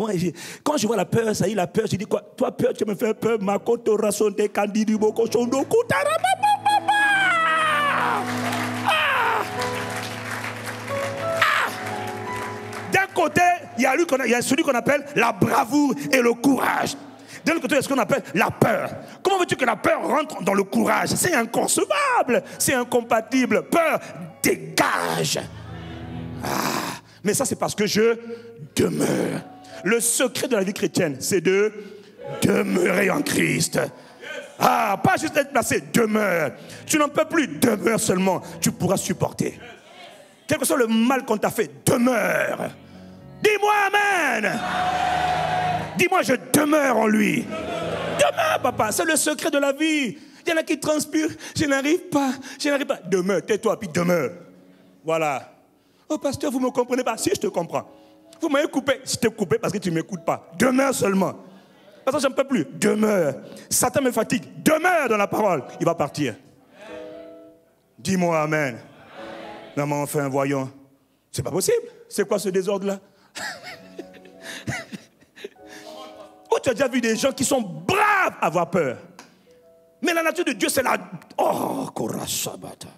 Quand je vois la peur, ça y est, la peur, je dis quoi? Toi, peur, tu me fais peur, ma côte rassonne, candidu, boko, chondo, koutara, d'un côté, il y a celui qu'on appelle la bravoure et le courage. De l'autre côté, il y a ce qu'on appelle la peur. Comment veux-tu que la peur rentre dans le courage? C'est inconcevable, c'est incompatible. Peur, dégage. Mais ça, c'est parce que je demeure. Le secret de la vie chrétienne, c'est de demeurer en Christ. Pas juste être placé, demeure. Tu n'en peux plus, demeure seulement. Tu pourras supporter. Quel que soit le mal qu'on t'a fait, demeure. Dis-moi amen. Dis-moi, je demeure en lui. Demeure, papa, c'est le secret de la vie. Il y en a qui transpirent, je n'arrive pas. Demeure, tais-toi, puis demeure. Voilà. Oh, pasteur, vous ne me comprenez pas? Si, je te comprends. Vous m'avez coupé. Je t'ai coupé parce que tu ne m'écoutes pas. Demeure seulement. Parce que je n'en peux plus. Demeure. Satan me fatigue. Demeure dans la parole. Il va partir. Dis-moi amen. Non, mais enfin, voyons. C'est pas possible. C'est quoi ce désordre-là? Oh, tu as déjà vu des gens qui sont braves à avoir peur. Mais la nature de Dieu, c'est la... Oh, Korasabata.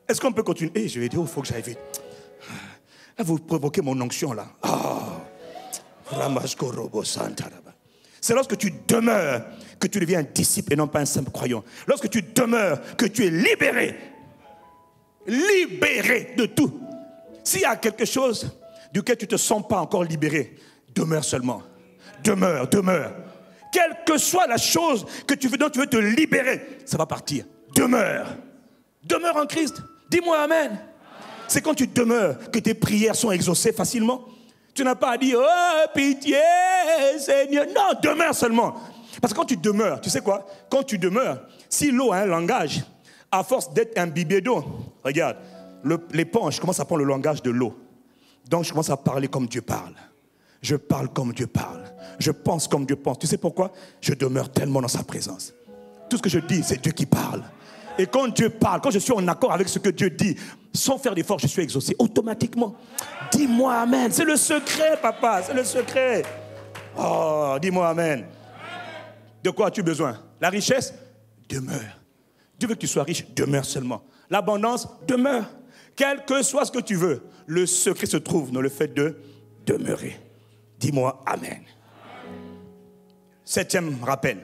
Est-ce qu'on peut continuer? Je vais dire, il faut que j'aille vite. Vous provoquez mon onction là. C'est lorsque tu demeures que tu deviens un disciple et non pas un simple croyant. Lorsque tu demeures que tu es libéré. Libéré de tout. S'il y a quelque chose duquel tu ne te sens pas encore libéré, demeure seulement. Demeure. Quelle que soit la chose dont tu veux te libérer, ça va partir. Demeure en Christ. Dis-moi amen. C'est quand tu demeures que tes prières sont exaucées facilement. Tu n'as pas à dire, oh pitié Seigneur. Non, demeure seulement. Parce que quand tu demeures, tu sais quoi? Quand tu demeures, si l'eau a un langage, à force d'être imbibée d'eau, regarde, l'éponge commence à prendre le langage de l'eau. Donc je commence à parler comme Dieu parle. Je parle comme Dieu parle. Je pense comme Dieu pense. Tu sais pourquoi? Je demeure tellement dans sa présence. Tout ce que je dis, c'est Dieu qui parle. Et quand Dieu parle, quand je suis en accord avec ce que Dieu dit, sans faire d'effort, je suis exaucé automatiquement. Dis-moi amen. C'est le secret, papa. C'est le secret. Oh, dis-moi amen. De quoi as-tu besoin? La richesse? Demeure. Dieu veut que tu sois riche, demeure seulement. L'abondance? Demeure. Quel que soit ce que tu veux, le secret se trouve dans le fait de demeurer. Dis-moi amen. 7e rappel.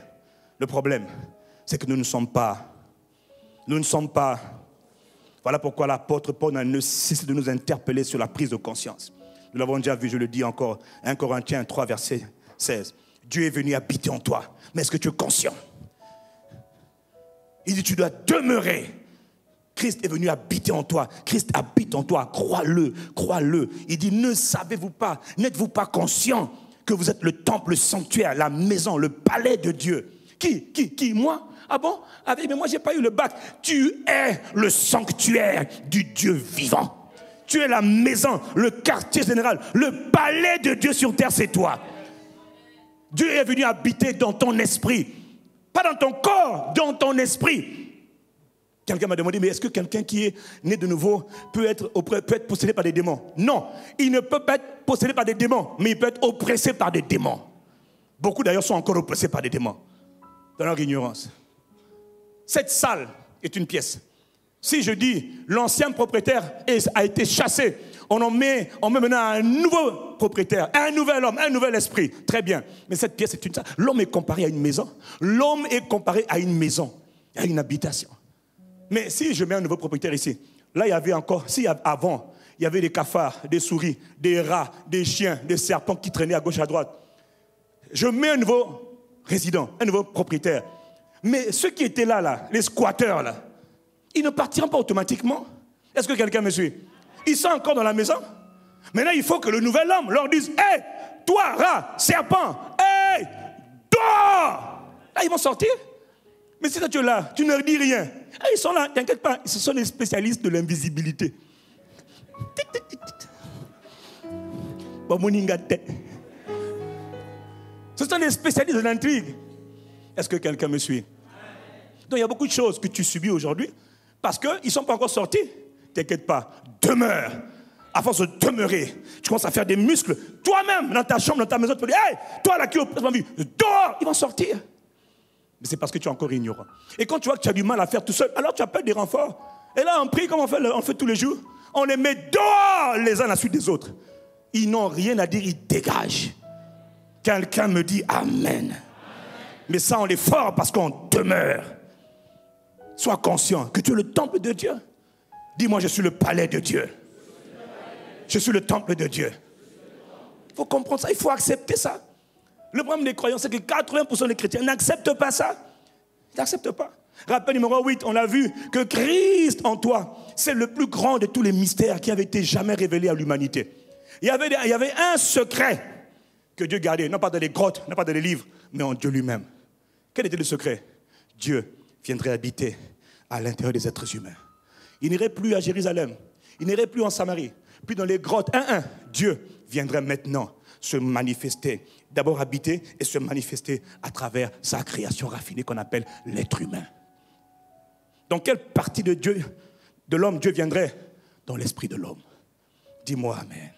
Le problème, c'est que nous ne sommes pas. Voilà pourquoi l'apôtre Paul ne cesse de nous interpeller sur la prise de conscience. Nous l'avons déjà vu, je le dis encore, 1 Corinthiens 3, verset 16. Dieu est venu habiter en toi. Mais est-ce que tu es conscient? Il dit, tu dois demeurer. Christ est venu habiter en toi. Christ habite en toi. Crois-le, crois-le. Il dit, ne savez-vous pas, n'êtes-vous pas conscient que vous êtes le temple, le sanctuaire, la maison, le palais de Dieu? Qui? Moi? Ah bon? Ah, mais moi, je n'ai pas eu le bac. Tu es le sanctuaire du Dieu vivant. Tu es la maison, le quartier général, le palais de Dieu sur terre, c'est toi. Dieu est venu habiter dans ton esprit. Pas dans ton corps, dans ton esprit. Quelqu'un m'a demandé, mais est-ce que quelqu'un qui est né de nouveau peut être possédé par des démons? Non, il ne peut pas être possédé par des démons, mais il peut être oppressé par des démons. Beaucoup d'ailleurs sont encore oppressés par des démons, dans leur ignorance. Cette salle est une pièce. Si je dis, l'ancien propriétaire a été chassé, on met maintenant un nouveau propriétaire, un nouvel homme, un nouvel esprit. Très bien. Mais cette pièce est une salle. L'homme est comparé à une maison. L'homme est comparé à une maison, à une habitation. Mais si je mets un nouveau propriétaire ici, là il y avait encore, avant, il y avait des cafards, des souris, des rats, des chiens, des serpents qui traînaient à gauche, à droite. Je mets un nouveau résident, un nouveau propriétaire. Mais ceux qui étaient là, les squatteurs, là, ils ne partiront pas automatiquement. Est-ce que quelqu'un me suit? Ils sont encore dans la maison. Maintenant, il faut que le nouvel homme leur dise, « Hé, toi, rat, serpent, hé, dehors !» Là, ils vont sortir. Mais si toi, tu es là, tu ne dis rien. Ils sont là, t'inquiète pas, ce sont les spécialistes de l'invisibilité. Ce sont les spécialistes de l'intrigue. Est-ce que quelqu'un me suit? Donc il y a beaucoup de choses que tu subis aujourd'hui parce qu'ils ne sont pas encore sortis. T'inquiète pas, demeure. À force de demeurer, tu commences à faire des muscles. Toi-même, dans ta chambre, dans ta maison, tu peux dire, « Hey, toi là qui oppresse ma vie, dehors !» Ils vont sortir. Mais c'est parce que tu es encore ignorant. Et quand tu vois que tu as du mal à faire tout seul, alors tu appelles des renforts. Et là, on prie comme on fait tous les jours. On les met dehors les uns à la suite des autres. Ils n'ont rien à dire, ils dégagent. Quelqu'un me dit Amen. Mais ça, on est fort parce qu'on demeure. Sois conscient que tu es le temple de Dieu. Dis-moi, je suis le palais de Dieu. Je suis le temple de Dieu. Il faut comprendre ça, il faut accepter ça. Le problème des croyants, c'est que 80% des chrétiens n'acceptent pas ça. Ils n'acceptent pas. Rappel numéro 8, on a vu que Christ en toi, c'est le plus grand de tous les mystères qui avaient été jamais révélés à l'humanité. Il y avait un secret que Dieu gardait, non pas dans les grottes, non pas dans les livres, mais en Dieu lui-même. Quel était le secret? Dieu viendrait habiter à l'intérieur des êtres humains. Il n'irait plus à Jérusalem, il n'irait plus en Samarie, puis dans les grottes. Dieu viendrait maintenant se manifester, d'abord habiter et se manifester à travers sa création raffinée qu'on appelle l'être humain. Dans quelle partie de Dieu, de l'homme, Dieu viendrait? Dans l'esprit de l'homme. Dis-moi Amen.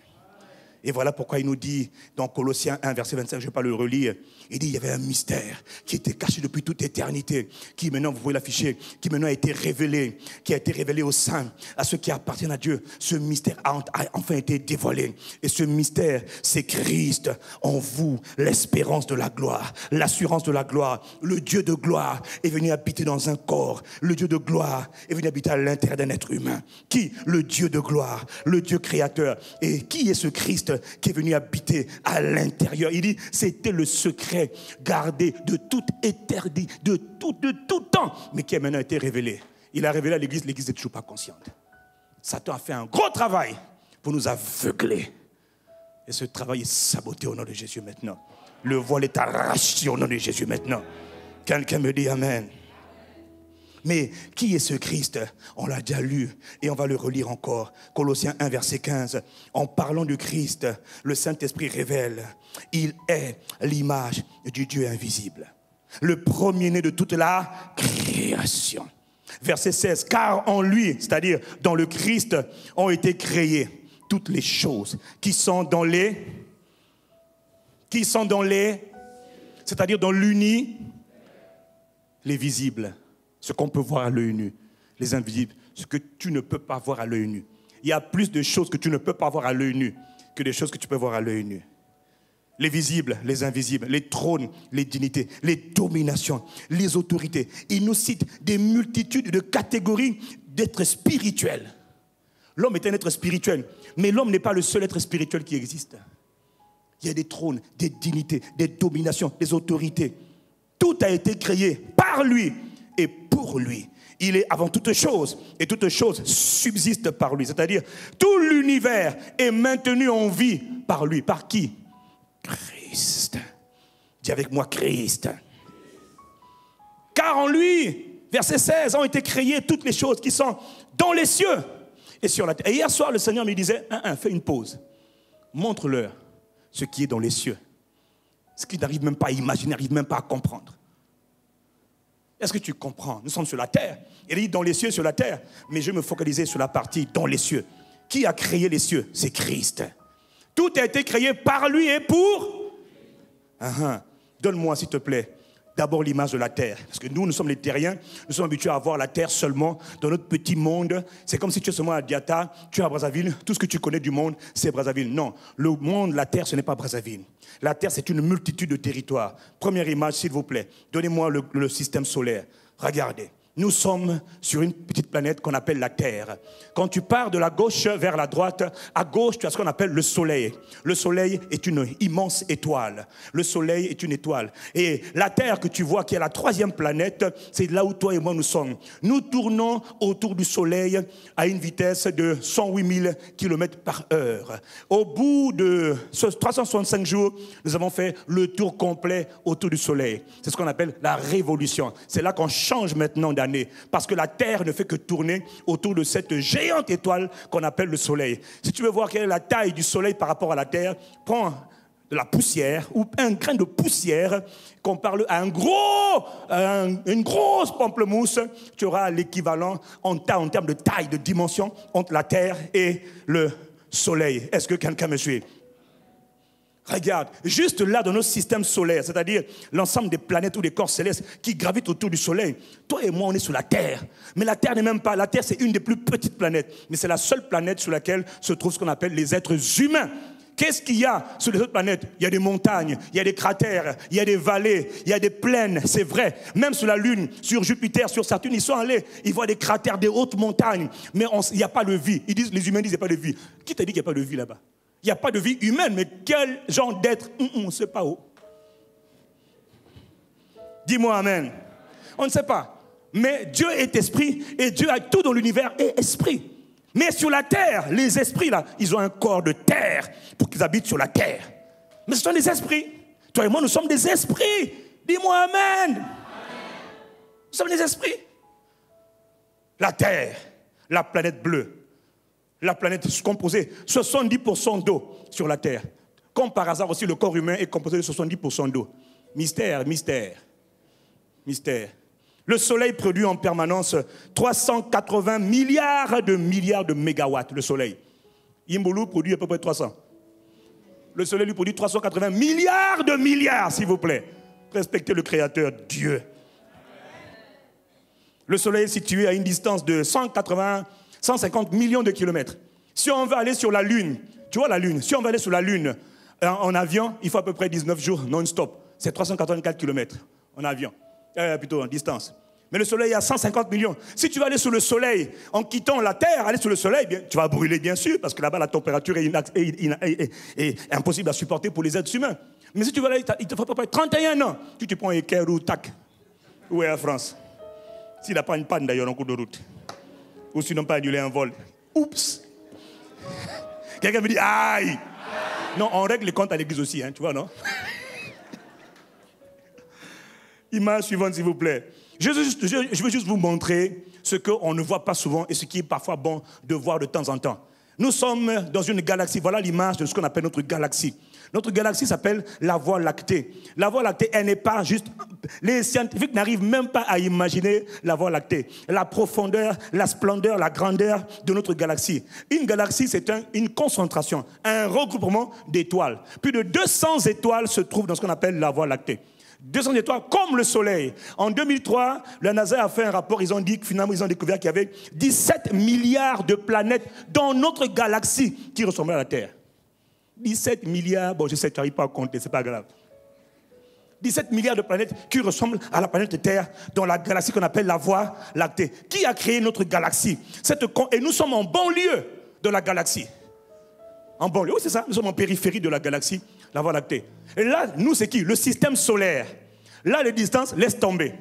Et voilà pourquoi il nous dit, dans Colossiens 1, verset 25, je ne vais pas le relire, il dit il y avait un mystère qui était caché depuis toute éternité, qui maintenant, vous pouvez l'afficher, qui maintenant a été révélé, qui a été révélé aux saints, à ceux qui appartiennent à Dieu. Ce mystère a enfin été dévoilé. Et ce mystère, c'est Christ en vous, l'espérance de la gloire, l'assurance de la gloire. Le Dieu de gloire est venu habiter dans un corps. Le Dieu de gloire est venu habiter à l'intérieur d'un être humain. Qui? Le Dieu de gloire, le Dieu créateur. Et qui est ce Christ qui est venu habiter à l'intérieur? Il dit, c'était le secret gardé de toute éternité, de tout temps, mais qui a maintenant été révélé. Il a révélé à l'Église n'est toujours pas consciente. Satan a fait un gros travail pour nous aveugler. Et ce travail est saboté au nom de Jésus maintenant. Le voile est arraché au nom de Jésus maintenant. Quelqu'un me dit Amen. Mais qui est ce Christ? On l'a déjà lu et on va le relire encore. Colossiens 1, verset 15. En parlant de Christ, le Saint-Esprit révèle, il est l'image du Dieu invisible, le premier-né de toute la création. Verset 16. Car en lui, c'est-à-dire dans le Christ, ont été créées toutes les choses qui sont dans les, c'est-à-dire dans l'uni, les visibles. Ce qu'on peut voir à l'œil nu, les invisibles, ce que tu ne peux pas voir à l'œil nu. Il y a plus de choses que tu ne peux pas voir à l'œil nu que des choses que tu peux voir à l'œil nu. Les visibles, les invisibles, les trônes, les dignités, les dominations, les autorités. Il nous cite des multitudes de catégories d'êtres spirituels. L'homme est un être spirituel, mais l'homme n'est pas le seul être spirituel qui existe. Il y a des trônes, des dignités, des dominations, des autorités. Tout a été créé par lui. Et pour lui, il est avant toute chose, et toute chose subsiste par lui. C'est-à-dire, tout l'univers est maintenu en vie par lui. Par qui? Christ. Dis avec moi, Christ. Car en lui, verset 16, ont été créées toutes les choses qui sont dans les cieux et sur la terre. Et hier soir, le Seigneur me disait, fais une pause. Montre-leur ce qui est dans les cieux. Ce qu'ils n'arrivent même pas à imaginer, n'arrivent même pas à comprendre. Est-ce que tu comprends? Nous sommes sur la terre. Il dit dans les cieux, sur la terre. Mais je me focalisais sur la partie dans les cieux. Qui a créé les cieux? C'est Christ. Tout a été créé par lui et pour... Donne-moi, s'il te plaît, d'abord l'image de la terre. Parce que nous sommes les terriens. Nous sommes habitués à voir la terre seulement dans notre petit monde. C'est comme si tu es seulement à Diata, tu es à Brazzaville. Tout ce que tu connais du monde, c'est Brazzaville. Non, le monde, la terre, ce n'est pas Brazzaville. La terre, c'est une multitude de territoires. Première image, s'il vous plaît. Donnez-moi le système solaire. Regardez. Nous sommes sur une petite planète qu'on appelle la Terre. Quand tu pars de la gauche vers la droite, à gauche, tu as ce qu'on appelle le Soleil. Le Soleil est une immense étoile. Le Soleil est une étoile. Et la Terre que tu vois, qui est la troisième planète, c'est là où toi et moi nous sommes. Nous tournons autour du Soleil à une vitesse de 108 000 km par heure. Au bout de 365 jours, nous avons fait le tour complet autour du Soleil. C'est ce qu'on appelle la révolution. C'est là qu'on change maintenant d'année. Parce que la Terre ne fait que tourner autour de cette géante étoile qu'on appelle le Soleil. Si tu veux voir quelle est la taille du Soleil par rapport à la Terre, prends de la poussière ou un grain de poussière, compare-le à une grosse pamplemousse, tu auras l'équivalent en termes de taille, de dimension entre la Terre et le Soleil. Est-ce que quelqu'un me suit? Regarde, juste là dans notre système solaire, c'est-à-dire l'ensemble des planètes ou des corps célestes qui gravitent autour du Soleil, toi et moi on est sur la Terre. Mais la Terre n'est même pas, la Terre c'est une des plus petites planètes, mais c'est la seule planète sur laquelle se trouvent ce qu'on appelle les êtres humains. Qu'est-ce qu'il y a sur les autres planètes? Il y a des montagnes, il y a des cratères, il y a des vallées, il y a des plaines, c'est vrai. Même sur la Lune, sur Jupiter, sur Saturne, ils sont allés, ils voient des cratères, des hautes montagnes, mais il n'y a pas de vie. Les humains disent qu'il n'y a pas de vie. Qui t'a dit qu'il n'y a pas de vie là-bas? Il n'y a pas de vie humaine, mais quel genre d'être? On ne sait pas où. Dis-moi amen. On ne sait pas. Mais Dieu est esprit et Dieu a tout dans l'univers est esprit. Mais sur la terre, les esprits là, ils ont un corps de terre pour qu'ils habitent sur la terre. Mais ce sont des esprits. Toi et moi, nous sommes des esprits. Dis-moi amen. Nous sommes des esprits. La terre, la planète bleue. La planète est composée 70% d'eau sur la Terre. Comme par hasard aussi, le corps humain est composé de 70% d'eau. Mystère, mystère, mystère. Le Soleil produit en permanence 380 milliards de mégawatts, le Soleil. Imbulu produit à peu près 300. Le soleil lui produit 380 milliards de milliards, s'il vous plaît. Respectez le Créateur, Dieu. Le soleil est situé à une distance de 150 millions de kilomètres. Si on veut aller sur la Lune, tu vois la Lune, si on veut aller sur la Lune en avion, il faut à peu près 19 jours non-stop. C'est 384 kilomètres en avion, plutôt en distance. Mais le soleil est à 150 millions. Si tu vas aller sur le soleil en quittant la Terre, aller sur le soleil, bien, tu vas brûler bien sûr, parce que là-bas la température est impossible à supporter pour les êtres humains. Mais si tu vas aller, il te faut à peu près 31 ans. Tu prends Eker ou TAC, ou Air France. S'il n'a pas une panne d'ailleurs en cours de route. Ou sinon pas annuler un vol. Oups. Quelqu'un me dit, aïe. Non, on règle les comptes à l'église aussi, hein, tu vois, non? Image suivante, s'il vous plaît. Je veux juste vous montrer ce qu'on ne voit pas souvent et ce qui est parfois bon de voir de temps en temps. Nous sommes dans une galaxie. Voilà l'image de ce qu'on appelle notre galaxie. Notre galaxie s'appelle la Voie lactée. La Voie lactée, elle n'est pas juste... Les scientifiques n'arrivent même pas à imaginer la Voie lactée. La profondeur, la splendeur, la grandeur de notre galaxie. Une galaxie, c'est une concentration, un regroupement d'étoiles. Plus de 200 étoiles se trouvent dans ce qu'on appelle la Voie lactée. 200 étoiles comme le soleil. En 2003, la NASA a fait un rapport, ils ont dit que finalement ils ont découvert qu'il y avait 17 milliards de planètes dans notre galaxie qui ressemblaient à la Terre. 17 milliards, bon je sais que tu n'arrives pas à compter, c'est pas grave. 17 milliards de planètes qui ressemblent à la planète Terre dans la galaxie qu'on appelle la Voie lactée. Qui a créé notre galaxie? Et nous sommes en banlieue de la galaxie. En banlieue, oui c'est ça, nous sommes en périphérie de la galaxie, la Voie lactée. Et là, nous c'est qui? Le système solaire. Là, les distances, laisse tomber.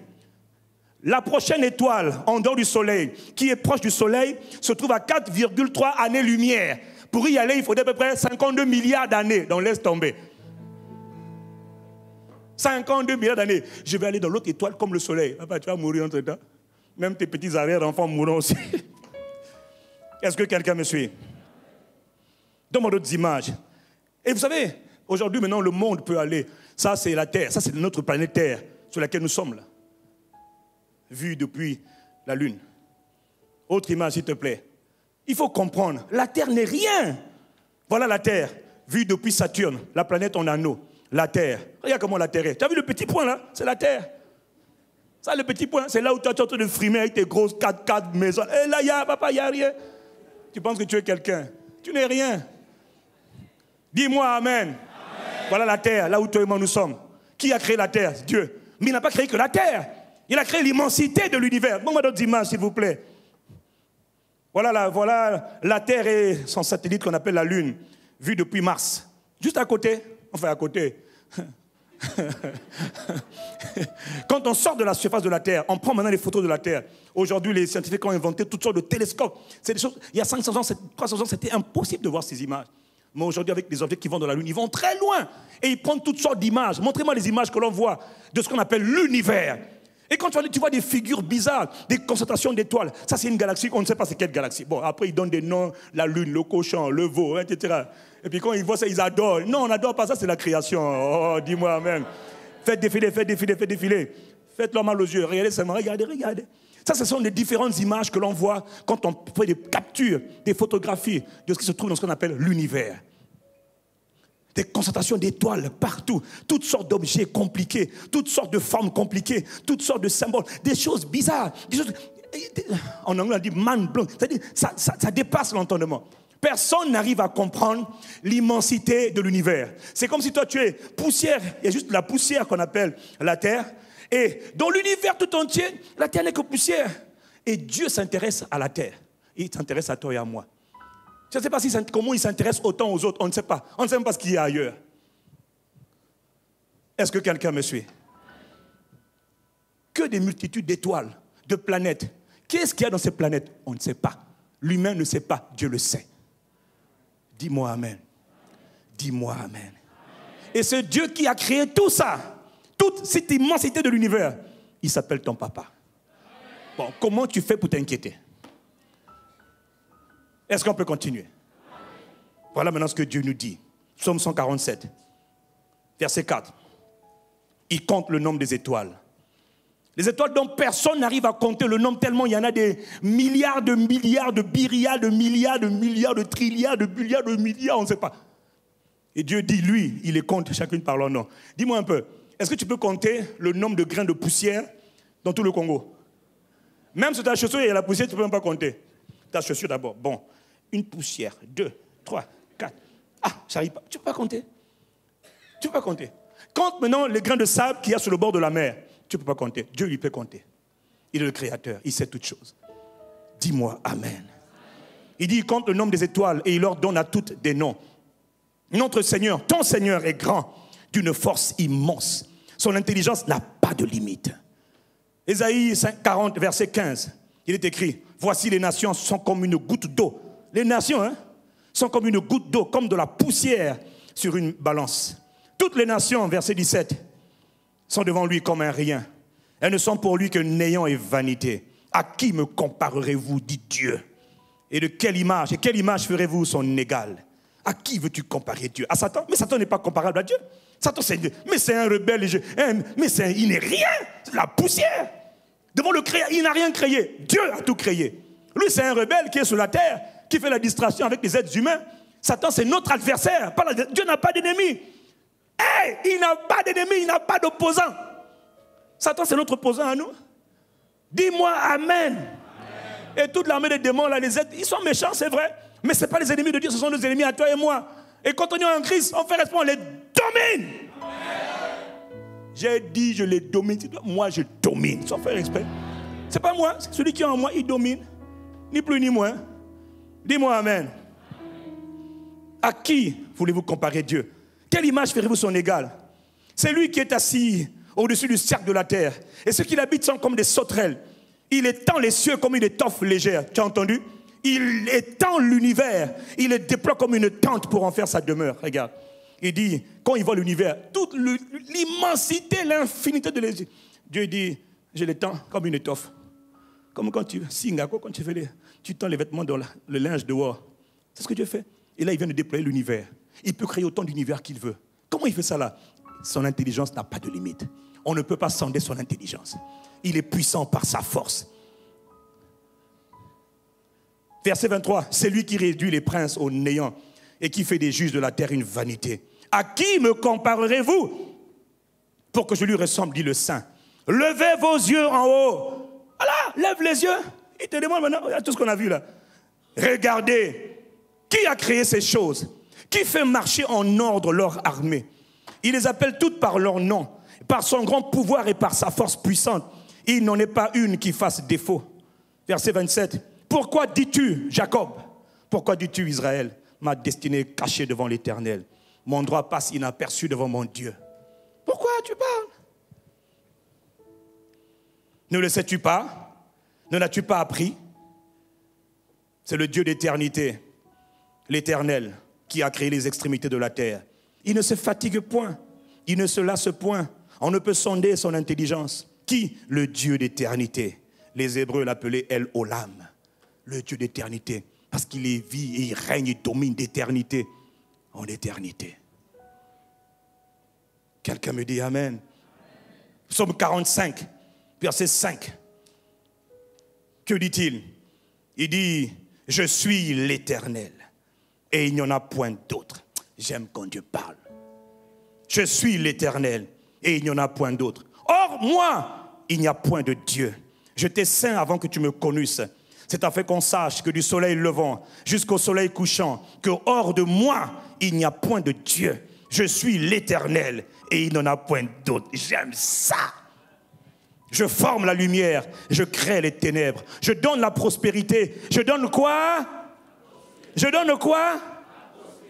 La prochaine étoile, en dehors du soleil, qui est proche du soleil, se trouve à 4,3 années-lumière. Pour y aller, il faudrait à peu près 52 milliards d'années, donc laisse tomber. 52 milliards d'années. Je vais aller dans l'autre étoile comme le soleil. Papa, tu vas mourir entre temps. Même tes petits arrière-enfants mourront aussi. Est-ce que quelqu'un me suit? Donne-moi d'autres images. Et vous savez, aujourd'hui, maintenant, le monde peut aller. Ça, c'est la Terre. Ça, c'est notre planète Terre sur laquelle nous sommes là. Vue depuis la Lune. Autre image, s'il te plaît. Il faut comprendre, la Terre n'est rien. Voilà la Terre, vue depuis Saturne, la planète en anneau. La Terre. Regarde comment la Terre est. Tu as vu le petit point là? C'est la Terre. Ça, le petit point, c'est là où tu es en train de frimer avec tes grosses 4x4 maisons. Et là, papa, il n'y a rien. Tu penses que tu es quelqu'un. Tu n'es rien. Dis-moi amen. Voilà la Terre, là où toi et moi nous sommes. Qui a créé la Terre? Dieu. Mais il n'a pas créé que la Terre. Il a créé l'immensité de l'univers. Donne-moi d'autres images, s'il vous plaît. Voilà la Terre et son satellite qu'on appelle la Lune, vu depuis Mars. Juste à côté, enfin à côté. Quand on sort de la surface de la Terre, on prend maintenant les photos de la Terre. Aujourd'hui, les scientifiques ont inventé toutes sortes de télescopes. C'est des choses, il y a 500 ans, 300 ans, c'était impossible de voir ces images. Mais aujourd'hui, avec les objets qui vont dans la Lune, ils vont très loin. Et ils prennent toutes sortes d'images. Montrez-moi les images que l'on voit de ce qu'on appelle l'univers. Et quand tu vois des figures bizarres, des concentrations d'étoiles, ça c'est une galaxie, on ne sait pas c'est quelle galaxie. Bon, après ils donnent des noms, la Lune, le cochon, le veau, etc. Et puis quand ils voient ça, ils adorent. Non, on n'adore pas ça, c'est la création. Oh, dis-moi amen. Faites défiler. Faites-leur mal aux yeux. Regardez seulement, regardez. Ça, ce sont les différentes images que l'on voit quand on fait des captures, des photographies de ce qui se trouve dans ce qu'on appelle l'univers. Des concentrations d'étoiles partout, toutes sortes d'objets compliqués, toutes sortes de formes compliquées, toutes sortes de symboles, des choses bizarres. En anglais, on dit mind blown. C'est-à-dire, ça dépasse l'entendement. Personne n'arrive à comprendre l'immensité de l'univers. C'est comme si toi, tu es poussière. Il y a juste la poussière qu'on appelle la Terre. Et dans l'univers tout entier, la Terre n'est que poussière. Et Dieu s'intéresse à la Terre. Il s'intéresse à toi et à moi. Je ne sais pas comment il s'intéresse autant aux autres. On ne sait pas. On ne sait même pas ce qu'il y a ailleurs. Est-ce que quelqu'un me suit? Que des multitudes d'étoiles, de planètes. Qu'est-ce qu'il y a dans ces planètes? On ne sait pas. L'humain ne sait pas. Dieu le sait. Dis-moi amen. Dis-moi amen. Et ce Dieu qui a créé tout ça, toute cette immensité de l'univers, il s'appelle ton papa. Bon, comment tu fais pour t'inquiéter? Est-ce qu'on peut continuer? Voilà maintenant ce que Dieu nous dit. Psaume 147, verset 4. Il compte le nombre des étoiles. Les étoiles dont personne n'arrive à compter le nombre tellement il y en a des milliards, de myriades, de milliards, de trilliards, de milliards, on ne sait pas. Et Dieu dit, lui, il les compte chacune par leur nom. Dis-moi un peu, est-ce que tu peux compter le nombre de grains de poussière dans tout le Congo? Même sur ta chaussure, il y a la poussière, tu ne peux même pas compter. Ta chaussure d'abord. Bon, une poussière, 2, 3, 4. Ah, j'arrive pas. Tu ne peux pas compter. Tu ne peux pas compter. Compte maintenant les grains de sable qu'il y a sur le bord de la mer. Tu ne peux pas compter. Dieu lui peut compter. Il est le Créateur, il sait toutes choses. Dis-moi Amen. Il dit, il compte le nombre des étoiles et il leur donne à toutes des noms. Notre Seigneur, ton Seigneur est grand, d'une force immense. Son intelligence n'a pas de limite. Ésaïe 40, verset 15, il est écrit, voici les nations sont comme une goutte d'eau. Les nations sont comme une goutte d'eau, comme de la poussière sur une balance. Toutes les nations, verset 17, sont devant lui comme un rien. Elles ne sont pour lui que néant et vanité. À qui me comparerez-vous, dit Dieu? Et de quelle image ferez-vous son égal? À qui veux-tu comparer Dieu? À Satan? Mais Satan n'est pas comparable à Dieu. Satan, c'est un rebelle. Il n'est rien. C'est la poussière. Devant le créateur, il n'a rien créé. Dieu a tout créé. Lui, c'est un rebelle qui est sur la terre, qui fait la distraction avec les êtres humains. Satan, c'est notre adversaire. Dieu n'a pas d'ennemi. Il n'a pas d'ennemi, il n'a pas d'opposant. Satan, c'est notre opposant à nous. Dis-moi Amen. Et toute l'armée des démons, là, les êtres, ils sont méchants, c'est vrai. Mais ce n'est pas les ennemis de Dieu, ce sont nos ennemis à toi et moi. Et quand on est en Christ, on fait respect, on les domine. J'ai dit, je les domine. Moi, je domine, sans faire exprès. Ce n'est pas moi, c'est celui qui est en moi, il domine. Ni plus ni moins. Dis-moi Amen. À qui voulez-vous comparer Dieu? Quelle image ferez-vous son égal? C'est lui qui est assis au-dessus du cercle de la terre. Et ceux qui l'habitent sont comme des sauterelles. Il étend les cieux comme une étoffe légère. Tu as entendu? Il étend l'univers. Il le déploie comme une tente pour en faire sa demeure. Regarde. Il dit, quand il voit l'univers, toute l'immensité, l'infinité de l'Égypte, Dieu dit, je l'étends comme une étoffe. Comme quand tu signes, quand tu tends les vêtements dans le linge dehors. C'est ce que Dieu fait. Et là, il vient de déployer l'univers. Il peut créer autant d'univers qu'il veut. Comment il fait ça là? Son intelligence n'a pas de limite. On ne peut pas sonder son intelligence. Il est puissant par sa force. Verset 23, c'est lui qui réduit les princes au néant et qui fait des juges de la terre une vanité. À qui me comparerez-vous pour que je lui ressemble, dit le Saint? Levez vos yeux en haut. Voilà, lève les yeux. Il te demande maintenant, regarde tout ce qu'on a vu là. Regardez, qui a créé ces choses? Qui fait marcher en ordre leur armée? Il les appelle toutes par leur nom, par son grand pouvoir et par sa force puissante. Il n'en est pas une qui fasse défaut. Verset 27. Pourquoi dis-tu, Jacob? Pourquoi dis-tu, Israël? Ma destinée est cachée devant l'Éternel. Mon droit passe inaperçu devant mon Dieu. Pourquoi tu parles? Ne le sais-tu pas? Ne l'as-tu pas appris? C'est le Dieu d'éternité, l'Éternel, qui a créé les extrémités de la terre. Il ne se fatigue point, il ne se lasse point. On ne peut sonder son intelligence. Qui? Le Dieu d'éternité. Les Hébreux l'appelaient El Olam, le Dieu d'éternité, parce qu'il est vie et il règne et domine d'éternité en éternité. Quelqu'un me dit Amen. Psaume 45, verset 5. Que dit-il? Il dit, je suis l'Éternel et il n'y en a point d'autre. J'aime quand Dieu parle. Je suis l'Éternel et il n'y en a point d'autre. Or, moi, il n'y a point de Dieu. Je t'ai saint avant que tu me connusses. C'est afin qu'on sache que du soleil levant jusqu'au soleil couchant, que hors de moi, il n'y a point de Dieu. Je suis l'Éternel et il n'en a point d'autre. J'aime ça. Je forme la lumière, je crée les ténèbres. Je donne la prospérité. Je donne quoi? Je donne quoi?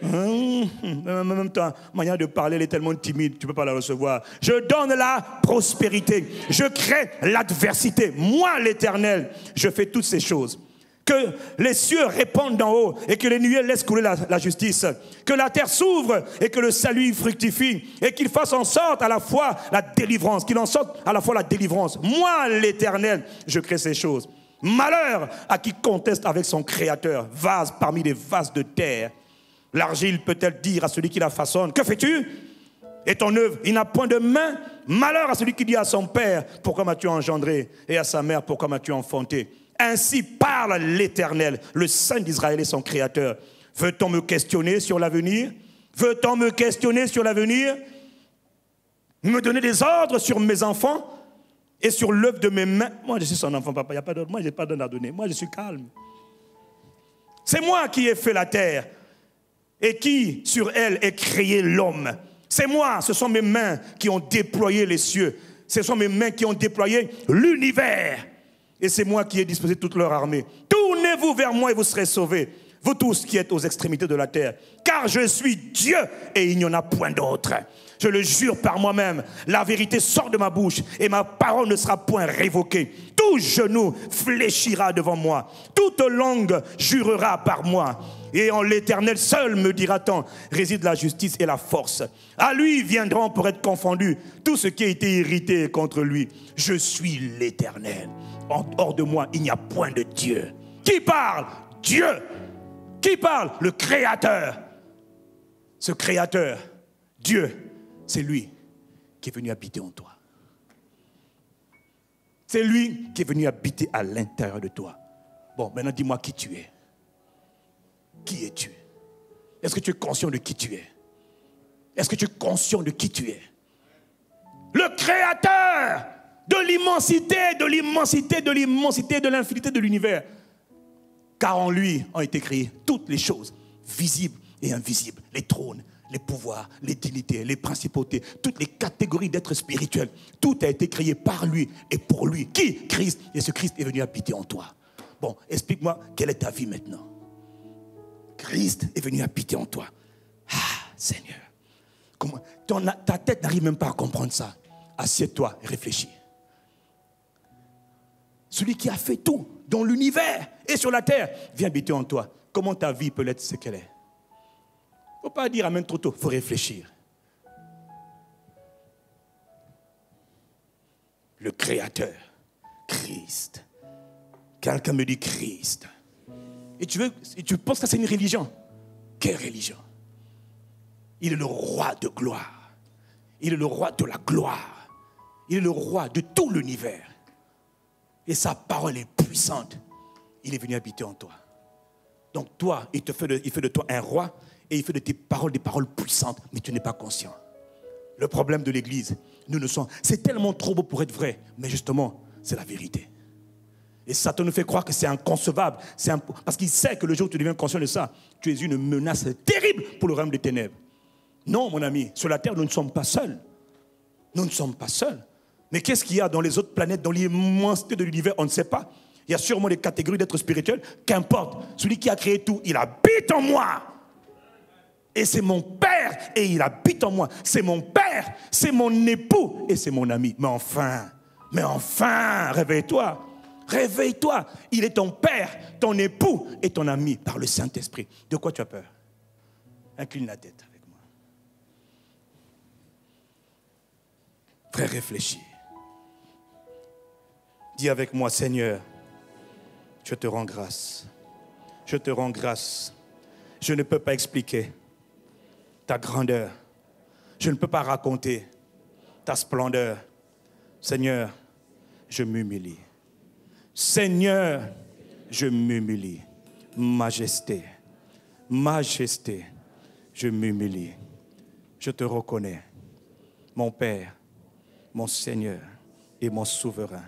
En même temps, manière de parler, elle est tellement timide, tu ne peux pas la recevoir. Je donne la prospérité, je crée l'adversité. Moi, l'Éternel, je fais toutes ces choses. Que les cieux répandent d'en haut et que les nuées laissent couler la justice. Que la terre s'ouvre et que le salut fructifie. Et qu'il fasse en sorte à la fois la délivrance. Qu'il en sorte à la fois la délivrance. Moi, l'Éternel, je crée ces choses. Malheur à qui conteste avec son Créateur. Vase parmi les vases de terre. L'argile peut-elle dire à celui qui la façonne, que fais-tu? Et ton œuvre, il n'a point de main. Malheur à celui qui dit à son père, pourquoi m'as-tu engendré? Et à sa mère, pourquoi m'as-tu enfanté? Ainsi parle l'Éternel, le Saint d'Israël et son Créateur. Veut-on me questionner sur l'avenir? Veut-on me questionner sur l'avenir? Me donner des ordres sur mes enfants et sur l'œuvre de mes mains? Moi, je suis son enfant, papa. Il n'y a pas d'ordre. Moi, je n'ai pas d'ordre à donner. Moi, je suis calme. C'est moi qui ai fait la terre et qui, sur elle, ai créé l'homme. C'est moi, ce sont mes mains qui ont déployé les cieux. Ce sont mes mains qui ont déployé l'univers. Et c'est moi qui ai disposé toute leur armée. Tournez-vous vers moi et vous serez sauvés, vous tous qui êtes aux extrémités de la terre. Car je suis Dieu et il n'y en a point d'autre. Je le jure par moi-même, la vérité sort de ma bouche et ma parole ne sera point révoquée. Tout genou fléchira devant moi, toute langue jurera par moi. Et en l'Éternel seul, me dira-t-on, réside la justice et la force. À lui viendront pour être confondus tout ce qui a été irrité contre lui. Je suis l'Éternel. Hors de moi, il n'y a point de Dieu. Qui parle? Dieu. Qui parle? Le Créateur. Ce Créateur, Dieu, c'est lui qui est venu habiter en toi. C'est lui qui est venu habiter à l'intérieur de toi. Bon, maintenant dis-moi qui tu es. Qui es-tu? Est-ce que tu es conscient de qui tu es? Est-ce que tu es conscient de qui tu es? Le Créateur de l'immensité, de l'immensité, de l'immensité, de l'infinité de l'univers. Car en lui ont été créées toutes les choses, visibles et invisibles, les trônes, les pouvoirs, les dignités, les principautés, toutes les catégories d'êtres spirituels. Tout a été créé par lui et pour lui. Qui? Christ. Et ce Christ est venu habiter en toi. Bon, explique-moi, quelle est ta vie maintenant? Christ est venu habiter en toi. Ah, Seigneur. Comment, ta tête n'arrive même pas à comprendre ça. Assieds-toi et réfléchis. Celui qui a fait tout dans l'univers et sur la terre vient habiter en toi. Comment ta vie peut être ce qu'elle est? Il ne faut pas dire amen trop tôt, il faut réfléchir. Le Créateur, Christ. Quelqu'un me dit Christ. Et tu penses que c'est une religion? Quelle religion? Il est le roi de gloire. Il est le roi de la gloire. Il est le roi de tout l'univers. Et sa parole est puissante. Il est venu habiter en toi. Donc toi, il fait de toi un roi et il fait de tes paroles des paroles puissantes, mais tu n'es pas conscient. Le problème de l'Église, c'est tellement trop beau pour être vrai, mais justement, c'est la vérité. Et Satan nous fait croire que c'est inconcevable, parce qu'il sait que le jour où tu deviens conscient de ça, tu es une menace terrible pour le royaume des ténèbres. Non, mon ami, sur la terre, nous ne sommes pas seuls. Nous ne sommes pas seuls. Mais qu'est-ce qu'il y a dans les autres planètes, dans l'immensité de l'univers? On ne sait pas. Il y a sûrement des catégories d'êtres spirituels. Qu'importe, celui qui a créé tout, il habite en moi. Et c'est mon Père, et il habite en moi. C'est mon Père, c'est mon époux, et c'est mon ami. Mais enfin, réveille-toi. Réveille-toi. Il est ton Père, ton époux et ton ami par le Saint-Esprit. De quoi tu as peur? Incline la tête avec moi. Frère, réfléchis. Dis avec moi, Seigneur, je te rends grâce. Je te rends grâce. Je ne peux pas expliquer ta grandeur. Je ne peux pas raconter ta splendeur. Seigneur, je m'humilie. Seigneur, je m'humilie. Majesté, majesté, je m'humilie. Je te reconnais, mon Père, mon Seigneur et mon souverain.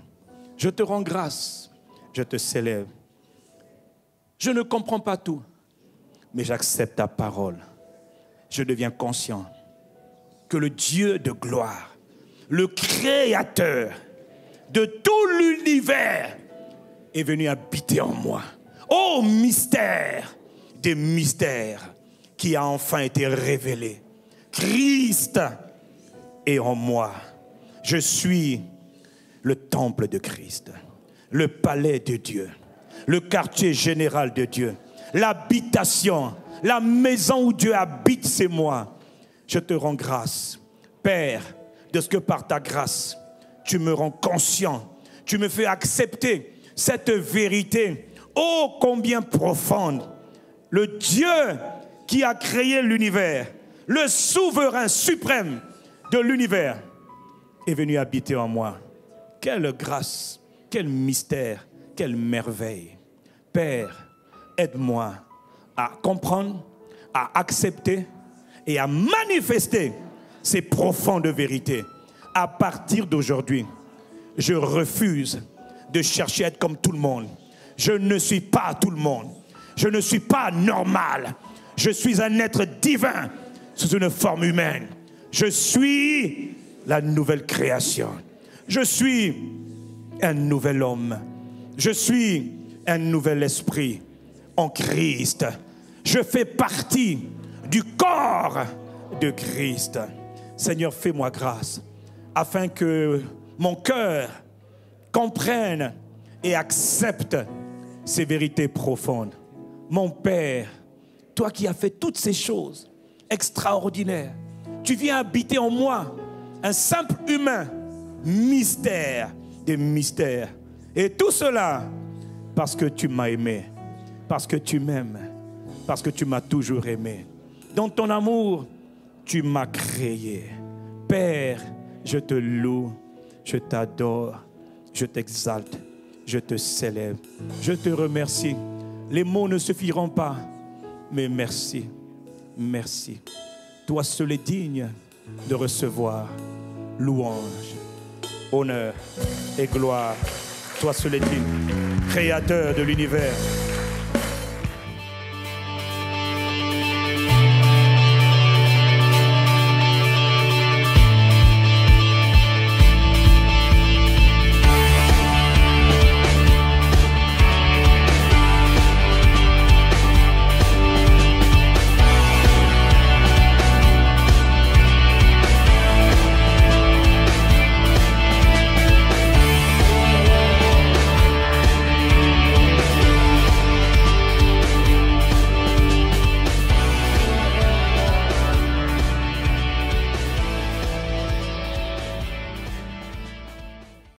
Je te rends grâce, je te célèbre. Je ne comprends pas tout, mais j'accepte ta parole. Je deviens conscient que le Dieu de gloire, le Créateur de tout l'univers, est venu habiter en moi. Oh, mystère des mystères qui a enfin été révélé. Christ est en moi. Je suis le temple de Christ, le palais de Dieu, le quartier général de Dieu, l'habitation, la maison où Dieu habite, c'est moi. Je te rends grâce, Père, de ce que par ta grâce, tu me rends conscient, tu me fais accepter cette vérité, ô combien profonde. Le Dieu qui a créé l'univers, le souverain suprême de l'univers, est venu habiter en moi. Quelle grâce, quel mystère, quelle merveille. Père, aide-moi à comprendre, à accepter et à manifester ces profondes vérités. À partir d'aujourd'hui, je refuse de chercher à être comme tout le monde. Je ne suis pas tout le monde. Je ne suis pas normal. Je suis un être divin sous une forme humaine. Je suis la nouvelle création. Je suis un nouvel homme. Je suis un nouvel esprit en Christ. Je fais partie du corps de Christ. Seigneur, fais-moi grâce afin que mon cœur comprenne et accepte ces vérités profondes. Mon Père, toi qui as fait toutes ces choses extraordinaires, tu viens habiter en moi, un simple humain, mystère des mystères. Et tout cela parce que tu m'as aimé, parce que tu m'aimes, parce que tu m'as toujours aimé. Dans ton amour, tu m'as créé. Père, je te loue, je t'adore, je t'exalte, je te célèbre, je te remercie. Les mots ne suffiront pas, mais merci, merci. Toi seul est digne de recevoir louange, honneur et gloire. Toi seul est digne, créateur de l'univers.